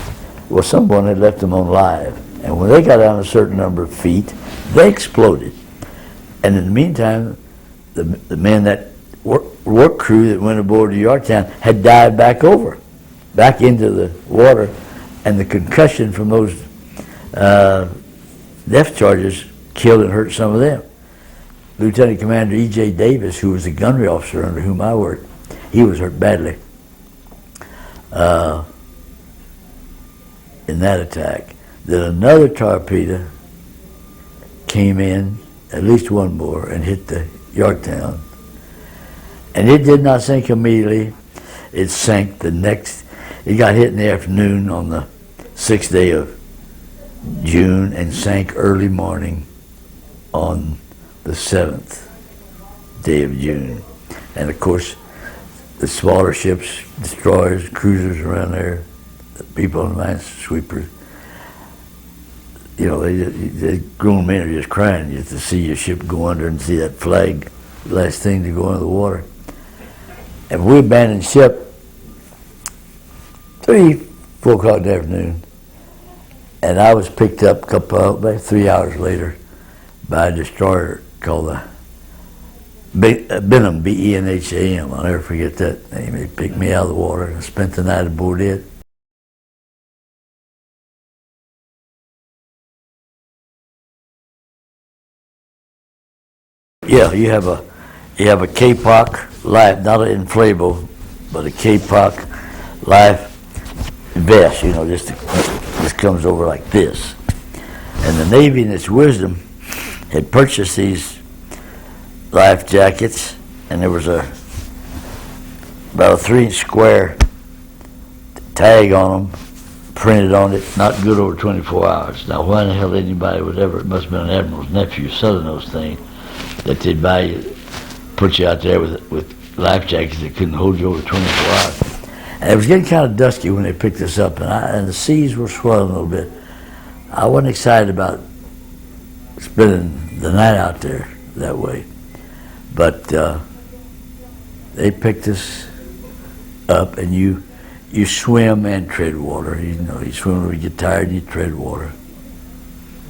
Well, someone had left them on live. And when they got down a certain number of feet, they exploded. And in the meantime, the men, that work crew that went aboard the Yorktown, had dived back into the water, and the concussion from those depth charges killed and hurt some of them. Lieutenant Commander E.J. Davis, who was the gunnery officer under whom I worked, he was hurt badly in that attack. Then another torpedo came in, at least one more, and hit the Yorktown. And it did not sink immediately. It sank it got hit in the afternoon on the 6th day of June and sank early morning on the 7th day of June. And of course, the smaller ships, destroyers, cruisers around there, the people on the minesweepers. You know, they grown men are just crying just to see your ship go under and see that flag, last thing to go under the water. And we abandoned ship 4 o'clock in the afternoon, and I was picked up about 3 hours later by a destroyer called the Benham, B-E-N-H-A-M. I'll never forget that name. They picked me out of the water and I spent the night aboard it. Yeah, you have a K-Pock life, not an inflatable, but a K-Pock life vest. You know, just comes over like this. And the Navy, in its wisdom, had purchased these life jackets, and there was about a 3-inch square tag on them, printed on it, not good over 24 hours. Now, why in the hell anybody would ever, it must have been an admiral's nephew selling those things, that they'd buy you, put you out there with life jackets that couldn't hold you over 24 hours. And it was getting kind of dusky when they picked us up, and the seas were swelling a little bit. I wasn't excited about spending the night out there that way. But they picked us up, and you swim and tread water. You know, you swim when you get tired and you tread water.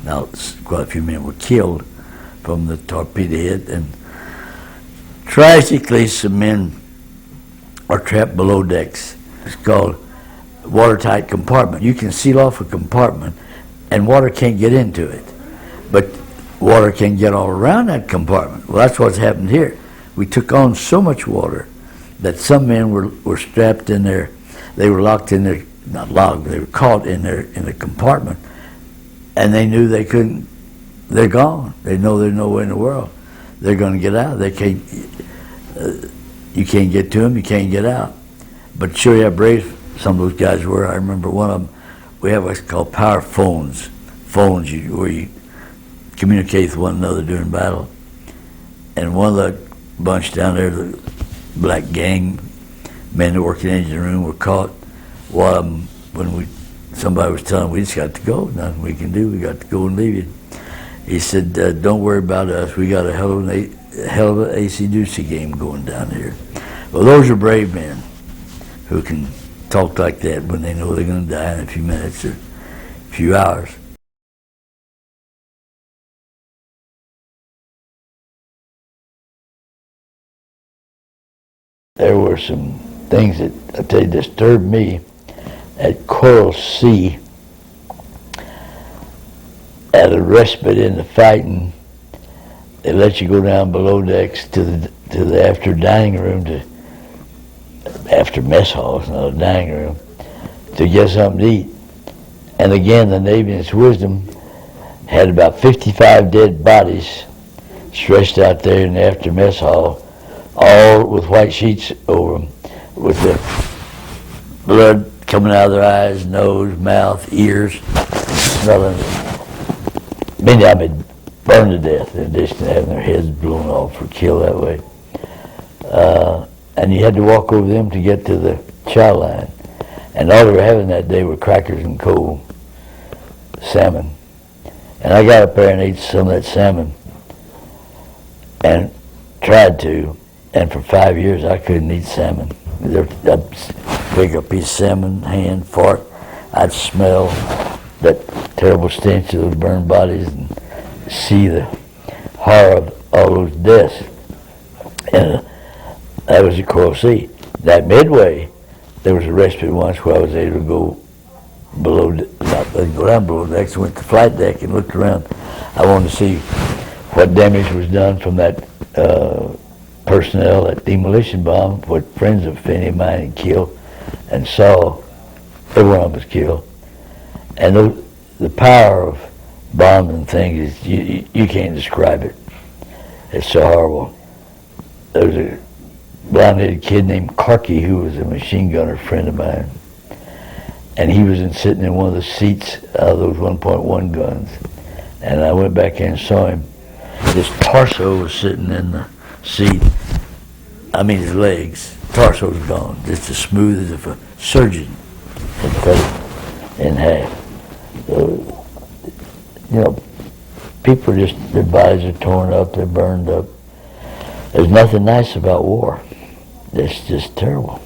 Now, quite a few men were killed from the torpedo hit, and tragically some men are trapped below decks. It's called watertight compartment. You can seal off a compartment, and water can't get into it. But water can get all around that compartment. Well, that's what's happened here. We took on so much water that some men were strapped in there. They were locked in there, not locked, but they were caught in the compartment, and they knew they couldn't. They're gone. They know there's nowhere in the world they're going to get out. They can't. You can't get to them. You can't get out. But sure, how brave some of those guys were. I remember one of them. We have what's called power phones. Phones where you communicate with one another during battle. And one of the bunch down there, the black gang men that work in the engine room, were caught. One of them, when somebody was telling them, we just got to go, nothing we can do, we got to go and leave you. He said, don't worry about us, we got a hell of an AC-doocy game going down here. Well, those are brave men who can talk like that when they know they're going to die in a few minutes or a few hours. There were some things that, I tell you, disturbed me at Coral Sea. At a respite in the fighting, they let you go down below decks to the after dining room, after mess hall, it's not a dining room, to get something to eat. And again, the Navy, in its wisdom, had about 55 dead bodies stretched out there in the after mess hall, all with white sheets over them, with the blood coming out of their eyes, nose, mouth, ears, smelling. Many of them had burned to death in addition to having their heads blown off or killed that way. And you had to walk over them to get to the chow line. And all they were having that day were crackers and cold salmon. And I got up there and ate some of that salmon and tried to. And for 5 years, I couldn't eat salmon. I'd pick a piece of salmon, hand, fart. I'd smell that terrible stench of those burned bodies and see the horror of all those deaths. And that was at Coral Sea. That midway, there was a respite once where I was able to go below, not go down below decks, went to flight deck and looked around. I wanted to see what damage was done from that personnel, that demolition bomb, what friends of any of mine had killed, and saw every one of them was killed. And the power of bombs and things, is you can't describe it. It's so horrible. There was a blonde-headed kid named Karki who was a machine gunner friend of mine. And he was sitting in one of the seats of those 1.1 guns. And I went back in and saw him. His torso was sitting in the seat. I mean his legs, torso's gone, just as smooth as if a surgeon had cut it in half. So, you know, people just, their bodies are torn up, they're burned up. There's nothing nice about war. It's just terrible.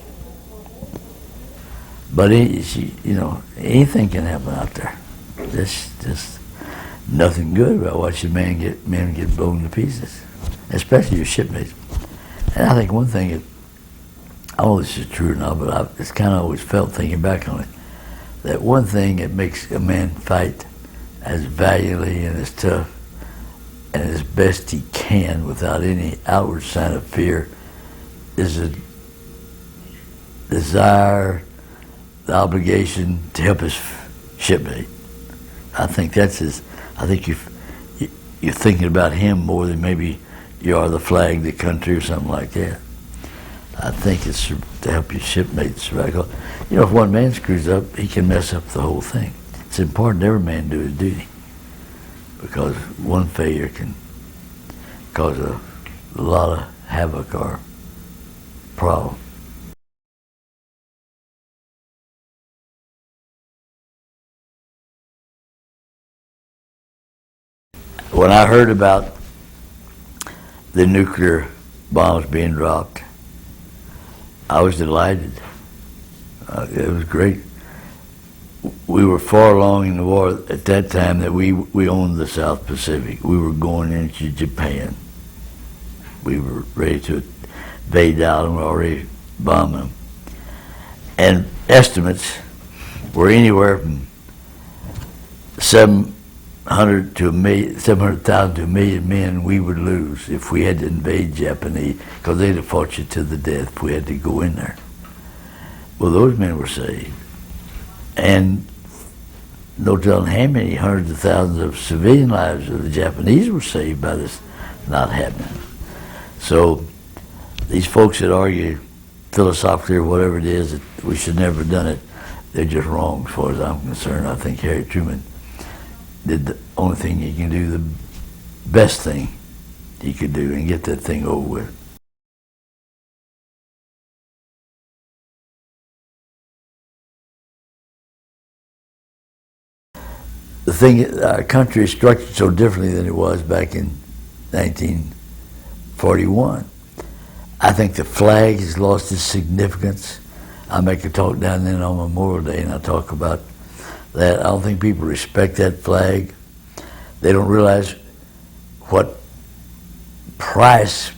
But you know, anything can happen out there. There's just nothing good about watching men get blown to pieces, especially your shipmates. And I think one thing, I don't know if this is true or not, but it's kind of always felt thinking back on it, that one thing that makes a man fight as valiantly and as tough and as best he can without any outward sign of fear is a desire, the obligation to help his shipmate. I think that's his. I think you're thinking about him more than maybe you are the flag, the country, or something like that. I think it's to help your shipmates survive. You know, if one man screws up, he can mess up the whole thing. It's important every man do his duty, because one failure can cause a lot of havoc or problem. When I heard about the nuclear bombs being dropped, I was delighted. It was great. We were far along in the war at that time that we owned the South Pacific. We were going into Japan. We were ready to invade out and we were already bombing them. And estimates were anywhere from 700,000 to 1 million men we would lose if we had to invade Japanese, because they'd have fought you to the death if we had to go in there. Well, those men were saved. And no telling how many hundreds of thousands of civilian lives of the Japanese were saved by this not happening. So these folks that argue philosophically or whatever it is that we should never have done it, they're just wrong as far as I'm concerned. I think Harry Truman did the only thing he can do, the best thing he could do, and get that thing over with. The thing, our country is structured so differently than it was back in 1941. I think the flag has lost its significance. I make a talk down there on Memorial Day, and I talk about that. I don't think people respect that flag. They don't realize what price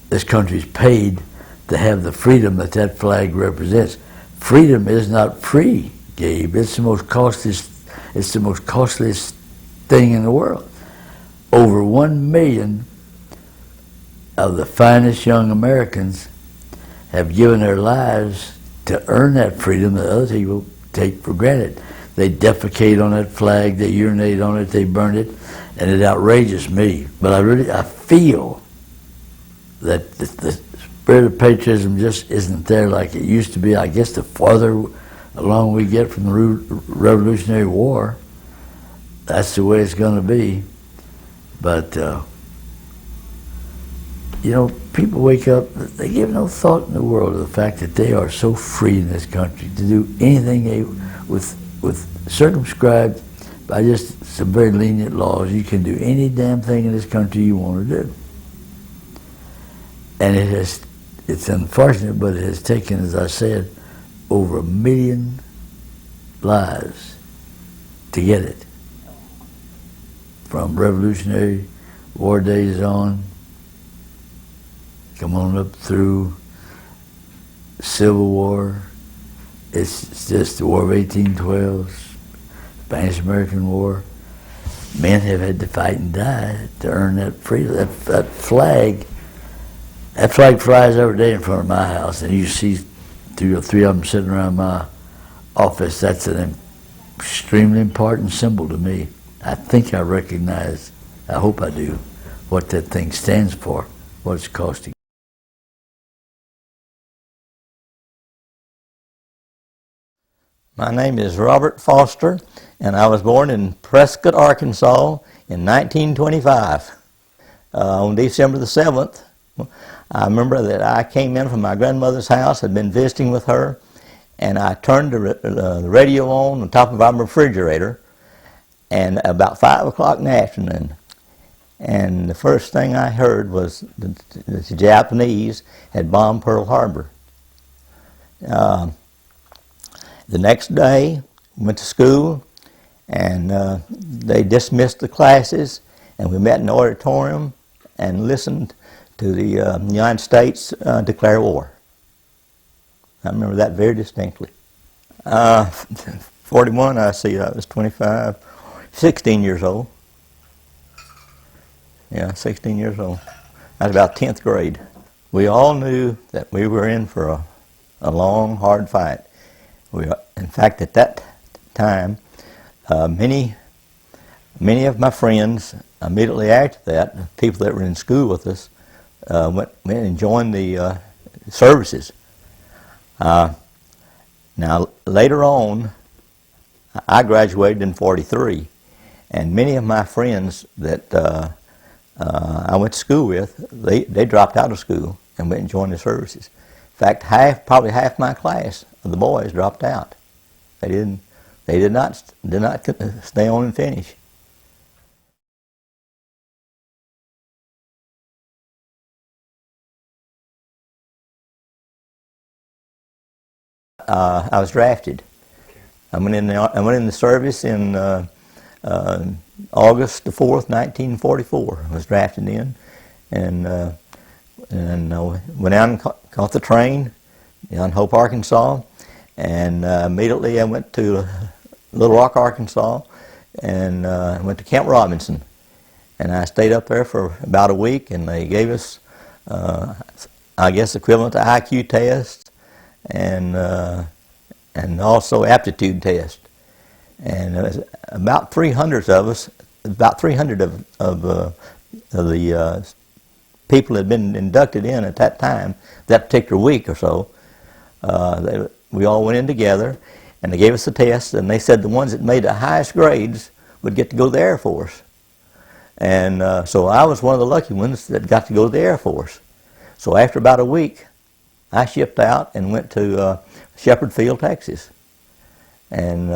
this country's paid to have the freedom that that flag represents. Freedom is not free, Gabe. It's the most costliest thing in the world. Over 1 million of the finest young Americans have given their lives to earn that freedom that other people take for granted. They defecate on that flag, they urinate on it, they burn it, and it outrages me. But I feel that the spirit of patriotism just isn't there like it used to be. I guess the farther along we get from the Revolutionary War, that's the way it's going to be. But, you know, people wake up, they give no thought in the world of the fact that they are so free in this country to do anything they, with circumscribed by just some very lenient laws. You can do any damn thing in this country you want to do. And it's unfortunate, but it has taken, as I said, over 1 million lives to get it. From Revolutionary War days on, come on up through Civil War. It's just the War of 1812, Spanish-American War. Men have had to fight and die to earn that freedom. That flag flies every day in front of my house, and you see 2 or 3 of them sitting around my office. That's an extremely important symbol to me. I think I recognize, I hope I do, what that thing stands for, what it's costing. My name is Robert Foster, and I was born in Prescott, Arkansas in 1925. On December the 7th, I remember that I came in from my grandmother's house, had been visiting with her, and I turned the radio on top of our refrigerator, and about 5 o'clock in the afternoon. And the first thing I heard was the Japanese had bombed Pearl Harbor. The next day, went to school, and they dismissed the classes, and we met in the auditorium and listened to the United States declare war. I remember that very distinctly. 41, I see, I was 25, 16 years old. Yeah, 16 years old. I was about 10th grade. We all knew that we were in for a long, hard fight. In fact, at that time, many of my friends, immediately after that, people that were in school with us, went and joined the services. Now, later on, I graduated in 43, and many of my friends that I went to school with, they dropped out of school and went and joined the services. In fact, probably half my class of the boys dropped out. They did not stay on and finish. I was drafted. I went in the service in August the 4th, 1944. I was drafted in, and went out and caught the train in Hope, Arkansas, and immediately I went to Little Rock, Arkansas, and went to Camp Robinson, and I stayed up there for about a week, and they gave us, I guess, equivalent to IQ tests, and also aptitude test. And it was about 300 of us, about 300 of the people had been inducted in at that time, that particular week or so. We all went in together, and they gave us the test, and they said the ones that made the highest grades would get to go to the Air Force. And so I was one of the lucky ones that got to go to the Air Force. So after about a week, I shipped out and went to Shepherd Field, Texas. And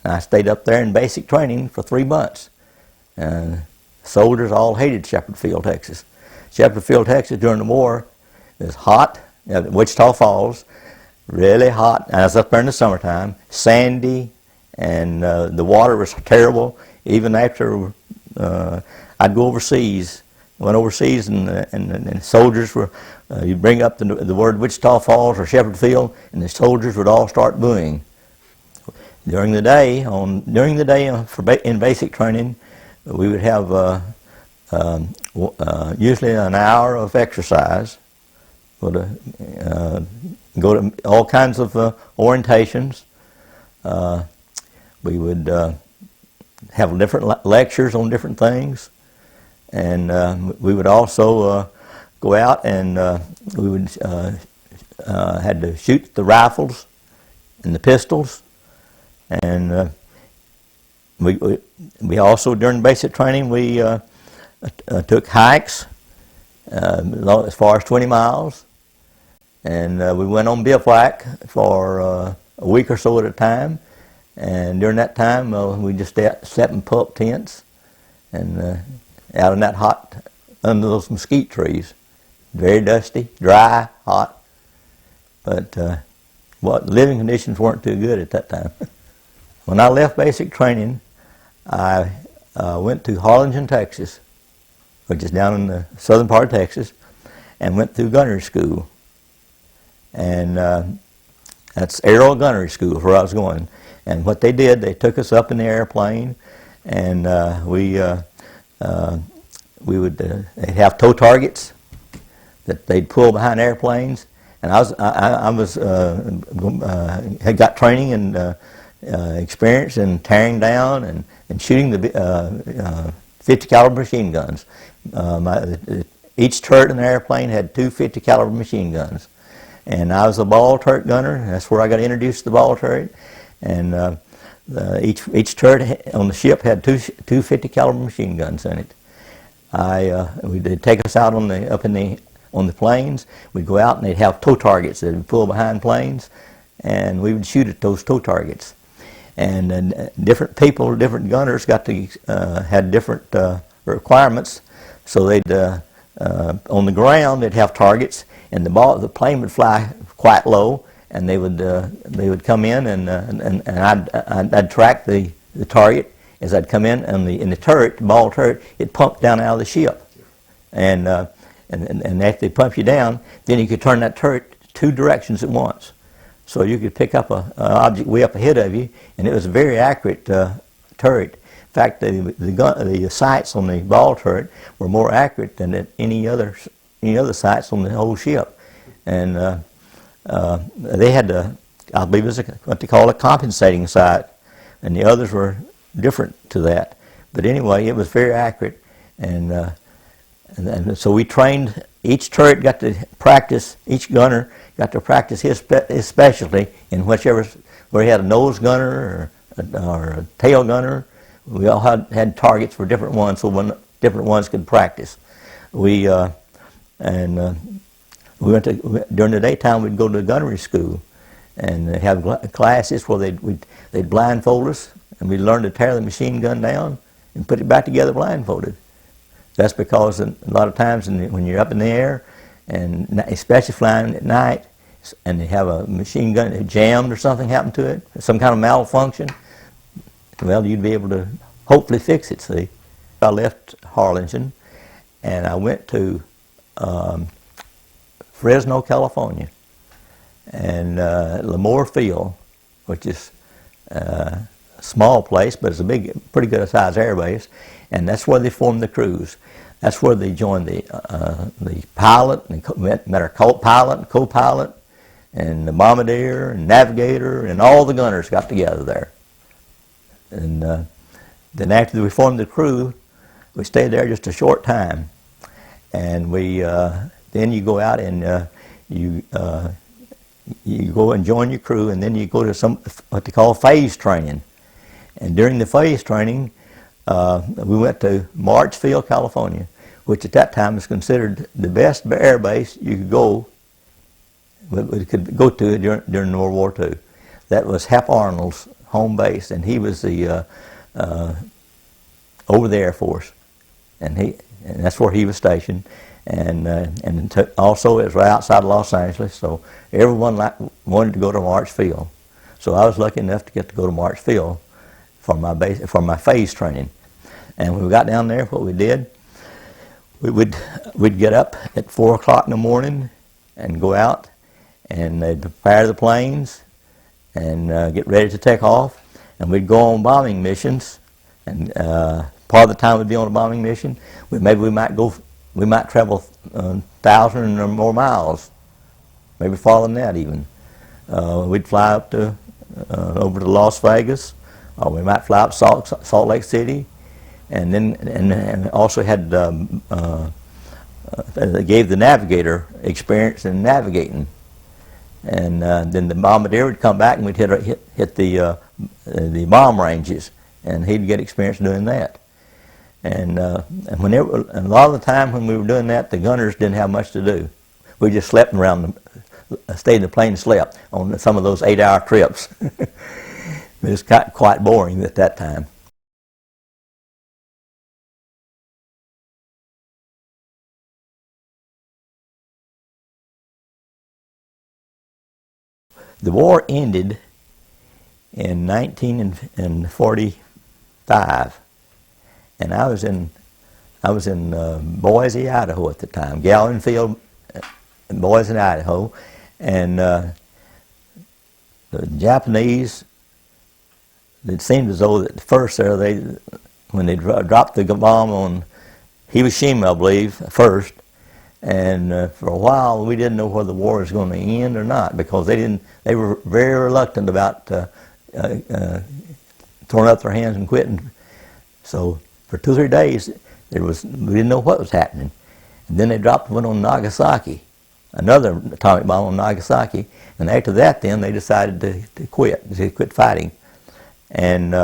I stayed up there in basic training for 3 months. Soldiers all hated Shepherd Field, Texas. Shepherd Field, Texas during the war is hot. Wichita Falls, really hot. I was up there in the summertime, sandy, and the water was terrible. Even after I'd go overseas, went overseas, and soldiers were, you'd bring up the word Wichita Falls or Shepherd Field, and the soldiers would all start booing. During the day, in basic training, we would have usually an hour of exercise. Go to all kinds of orientations. We would have different lectures on different things, and we would also go out and we would had to shoot the rifles and the pistols, and we also, during basic training, we took hikes as far as 20 miles, and we went on bivouac for a week or so at a time. And during that time, we just slept in pup tents and out in that hot, under those mesquite trees. Very dusty, dry, hot. But living conditions weren't too good at that time. When I left basic training, I went to Harlingen, Texas, which is down in the southern part of Texas, and went through gunnery school. And that's Aero Gunnery School, where I was going. And what they did, they took us up in the airplane, and we would they'd have tow targets that they'd pull behind airplanes. And had got training and experience in tearing down and shooting the 50 caliber machine guns. Each turret in the airplane had 2 50 caliber machine guns. And I was a ball turret gunner. That's where I got introduced to the ball turret. And each turret on the ship had two 50 caliber machine guns in it. They'd take us out up in the on the planes. We'd go out and they'd have tow targets that would pull behind planes, and we would shoot at those tow targets. And different people, different gunners got to had different requirements. So they'd on the ground they'd have targets, and the plane would fly quite low, and they would come in, and I'd track the target as I'd come in, and the turret, the ball turret, it pumped down out of the ship, and after they pump you down, then you could turn that turret 2 directions at once. So you could pick up an object way up ahead of you, and it was a very accurate turret. In fact, the sights on the ball turret were more accurate than at any other sights on the whole ship. And they had I believe it was what they call a compensating sight, and the others were different to that. But anyway, it was very accurate, and so we trained. Each turret got to practice. Each gunner got to practice his specialty in where he had a nose gunner or a tail gunner. We all had targets for different ones, so different ones could practice. We went to, during the daytime we'd go to gunnery school and have classes where they'd blindfold us, and we'd learn to tear the machine gun down and put it back together blindfolded. That's because a lot of times when you're up in the air, and especially flying at night, and they have a machine gun that jammed or something happened to it, some kind of malfunction, well, you'd be able to hopefully fix it, see. I left Harlingen, and I went to Fresno, California, and Lemire Field, which is a small place, but it's a pretty good sized air base, and that's where they formed the crews. That's where they joined the pilot, and met our pilot and co-pilot, and the bombardier and navigator, and all the gunners got together there. And then after we formed the crew, we stayed there just a short time, and then you go out and you go and join your crew, and then you go to what they call phase training. And during the phase training, we went to Marchfield, California, which at that time was considered the best air base you could go to during World War II. That was Hap Arnold's home base, and he was the over the Air Force, and that's where he was stationed. And also it was right outside of Los Angeles, so everyone wanted to go to Marchfield. So I was lucky enough to get to go to Marchfield for my phase training. And when we got down there, what we did, we'd get up at 4 o'clock in the morning and go out, and they'd prepare the planes and get ready to take off, and we'd go on bombing missions. And part of the time we'd be on a bombing mission, we might travel 1,000 or more miles, maybe farther than that even. We'd fly up to over to Las Vegas, or we might fly up Salt Lake City, and then and also had they gave the navigator experience in navigating, and then the bombardier would come back and we'd hit the bomb ranges, and he'd get experience doing that. And a lot of the time when we were doing that, the gunners didn't have much to do. We just slept around, stayed in the plane and slept on some of those 8-hour trips. It was quite boring at that time. The war ended in 1945, and I was in Boise, Idaho at the time, Galvin Field, Boise, Idaho, and the Japanese. It seemed as though at first there when they dropped the bomb on Hiroshima, I believe, first, and for a while we didn't know whether the war was going to end or not, because they were very reluctant about throwing up their hands and quitting. So for 2 or 3 days we didn't know what was happening, and then they dropped one on Nagasaki, another atomic bomb on Nagasaki, and after that then they decided to quit fighting. And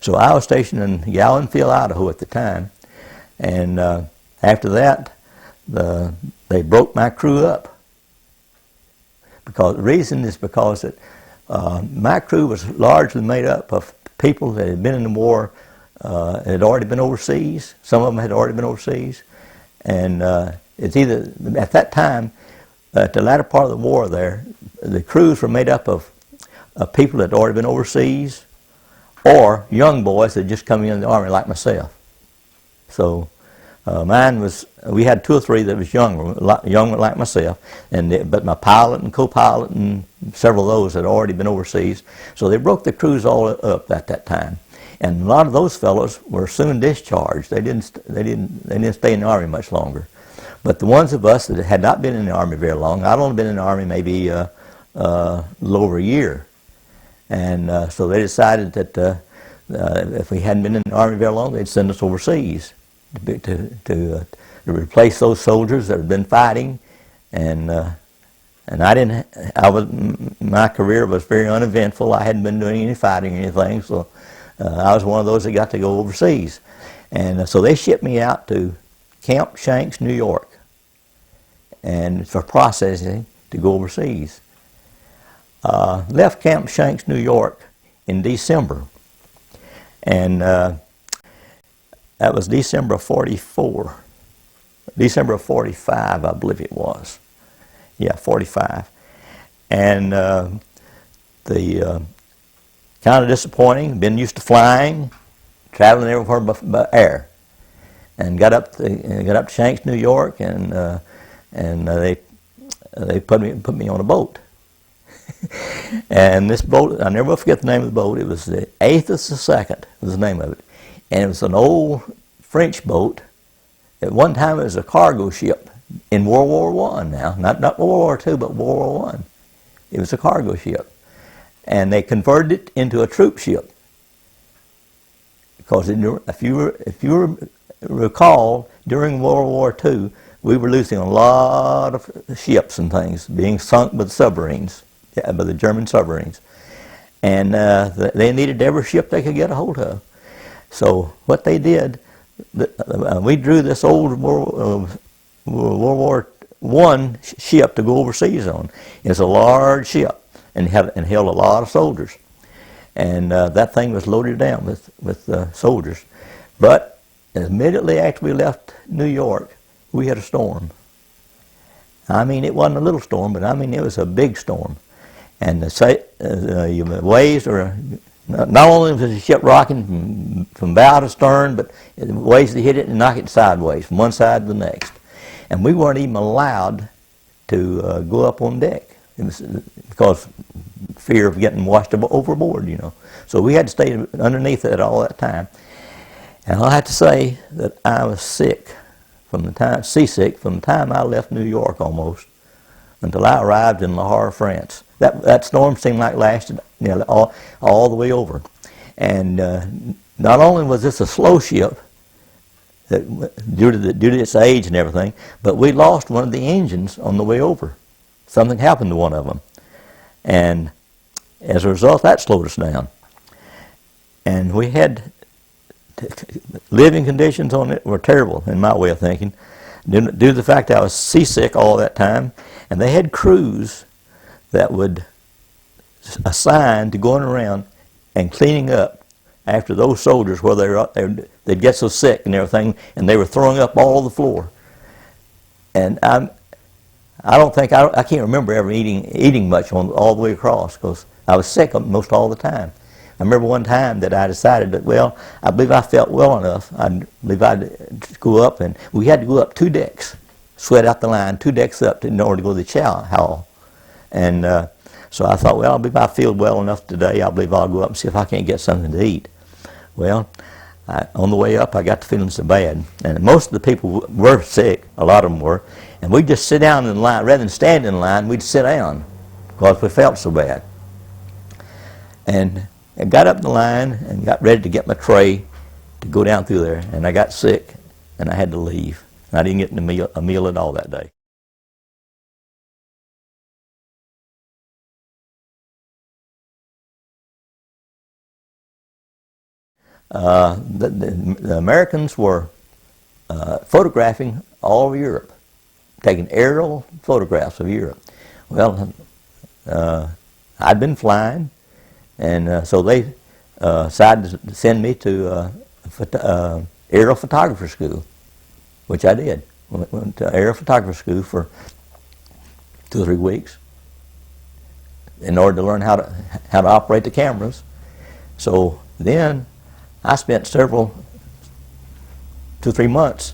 so I was stationed in Galvin Field, Idaho at the time, and after that the they broke my crew up. Because the reason is because that my crew was largely made up of people that had been in the war, had already been overseas. Some of them had already been overseas. And it's either, at that time, at the latter part of the war there, the crews were made up of people that had already been overseas, or young boys that had just come in the Army like myself. So mine was, we had 2 or 3 that was younger like myself, but my pilot and co-pilot and several of those had already been overseas. So they broke the crews all up at that time. And a lot of those fellows were soon discharged. They didn't stay in the Army much longer. But the ones of us that had not been in the Army very long, I'd only been in the Army maybe a little over a year. And so they decided that if we hadn't been in the Army very long, they'd send us overseas to replace those soldiers that had been fighting. And my career was very uneventful. I hadn't been doing any fighting or anything, so I was one of those that got to go overseas. And so they shipped me out to Camp Shanks, New York, and for processing to go overseas. Left Camp Shanks, New York in December, and that was December of 44. December of 45, I believe it was. Yeah, 45. And the kind of disappointing, been used to flying, traveling everywhere by air. And got up to Shanks, New York, and they put me on a boat. And this boat, I never will forget the name of the boat. It was the 8th of the 2nd was the name of it. And it was an old French boat. At one time it was a cargo ship in World War I now. Not World War II, but World War I. It was a cargo ship. And they converted it into a troop ship. Because if you recall, during World War II, we were losing a lot of ships and things, being sunk by the submarines, by the German submarines. And they needed every ship they could get a hold of. So what they did, we drew this old World War I ship to go overseas on. It's a large ship and held a lot of soldiers. And that thing was loaded down with soldiers. But immediately after we left New York, we had a storm. I mean, it wasn't a little storm, but I mean, it was a big storm. And the waves were, not only was the ship rocking from bow to stern, but the waves that hit it and knock it sideways from one side to the next. And we weren't even allowed to go up on deck. It was because fear of getting washed overboard, you know. So we had to stay underneath it all that time. And I'll have to say that I was seasick from the time I left New York almost until I arrived in Le Havre, France. That storm seemed like lasted all the way over. And not only was this a slow ship, due to its age and everything, but we lost one of the engines on the way over. Something happened to one of them. And as a result, that slowed us down. And we had living conditions on it were terrible, in my way of thinking, due to the fact that I was seasick all that time. And they had crews that would assign to going around and cleaning up after those soldiers where they'd get so sick and everything, and they were throwing up all the floor. And I can't remember ever eating much all the way across, because I was sick most all the time. I remember one time that I decided that, well, I believe I felt well enough. I believe I'd go up, and we had to go up 2 decks, sweat out the line, 2 decks up in order to go to the chow hall. And so I thought, well, I believe I feel well enough today. I believe I'll go up and see if I can't get something to eat. Well, on the way up, I got to feeling so bad. And most of the people were sick, a lot of them were. And we'd just sit down in line. Rather than stand in line, we'd sit down because we felt so bad. And I got up the line and got ready to get my tray to go down through there. And I got sick, and I had to leave. And I didn't get a meal at all that day. The Americans were photographing all over Europe, taking aerial photographs of Europe. Well, I'd been flying, and so they decided to send me to aerial photographer school, which I did. Went to aerial photographer school for 2 or 3 weeks in order to learn how to operate the cameras. So then I spent 2 or 3 months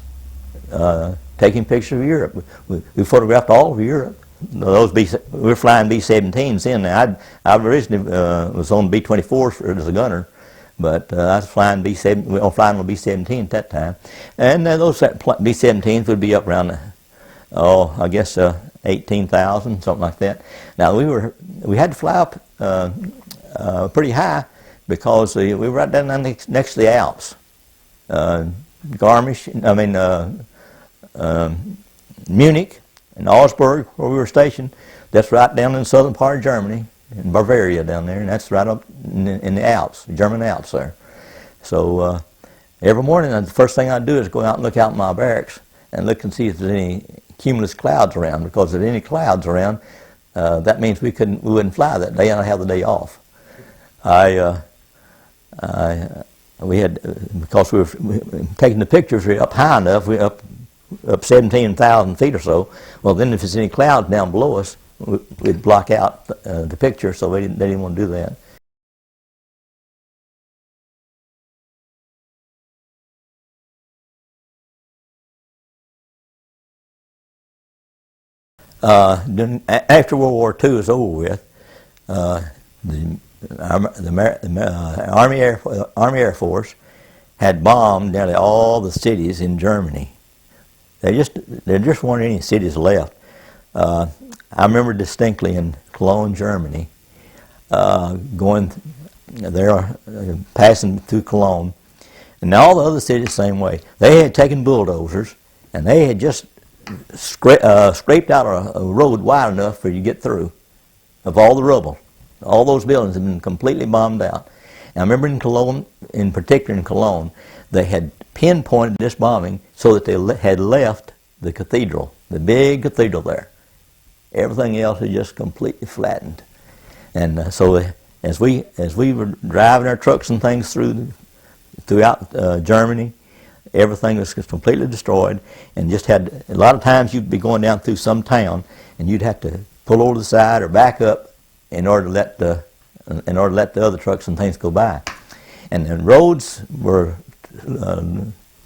taking pictures of Europe. We photographed all of Europe. Those we were flying B-17s then. I originally was on B-24s as a gunner, but I was flying flying on B-17 at that time. And those B-17s would be up around, I guess 18,000, something like that. Now we had to fly up pretty high because we were right down next to the Alps. Munich and Augsburg, where we were stationed, that's right down in the southern part of Germany, in Bavaria down there, and that's right up in the Alps, the German Alps there. So every morning, the first thing I'd do is go out and look out in my barracks and look and see if there's any cumulus clouds around, because if there's any clouds around, that means we wouldn't fly that day, and I'd have the day off. We had, because we were taking the pictures up high enough, we up 17,000 feet or so. Well, then if there's any clouds down below us, we'd block out the picture, so they didn't want to do that. Then after World War II was over with, the Army Air Force had bombed nearly all the cities in Germany. There just weren't any cities left. I remember distinctly in Cologne, Germany, going there, passing through Cologne, and all the other cities the same way. They had taken bulldozers, and they had just scraped out a road wide enough for you to get through, of all the rubble. All those buildings had been completely bombed out. And I remember in Cologne, in particular in Cologne, they had pinpointed this bombing so that they had left the cathedral, the big cathedral there. Everything else had just completely flattened. And so as we were driving our trucks and things throughout Germany, everything was completely destroyed, and just had, a lot of times you'd be going down through some town and you'd have to pull over to the side or back up in order to let the other trucks and things go by. And the roads were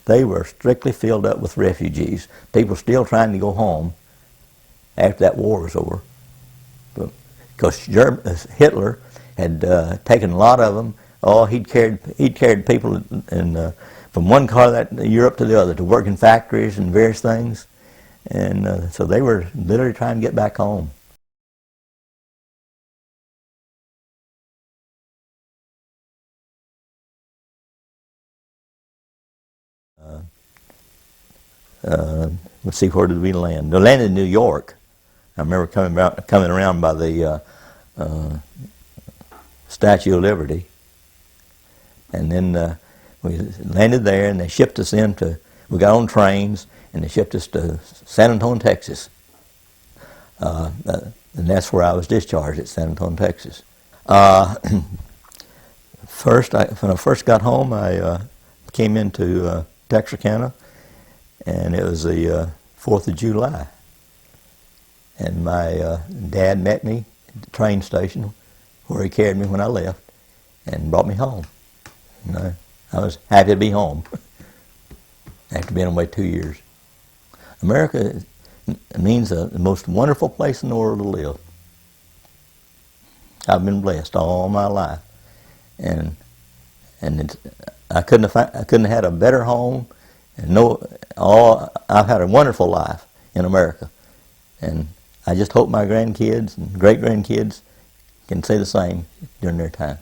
they were strictly filled up with refugees. People still trying to go home after that war was over, because Hitler had taken a lot of them. Oh, he'd carried people from one part of Europe to the other to work in factories and various things, and so they were literally trying to get back home. Let's see, where did we land? We landed in New York. I remember coming around by the Statue of Liberty, and then we landed there, and they shipped us we got on trains, and they shipped us to San Antonio, Texas. And that's where I was discharged, at San Antonio, Texas. When I first got home, I came into Texarkana, and it was the 4th of July. And my dad met me at the train station, where he carried me when I left, and brought me home. And I was happy to be home after being away 2 years. America means the most wonderful place in the world to live. I've been blessed all my life, and I couldn't have had a better home. And I've had a wonderful life in America, and I just hope my grandkids and great-grandkids can say the same during their time.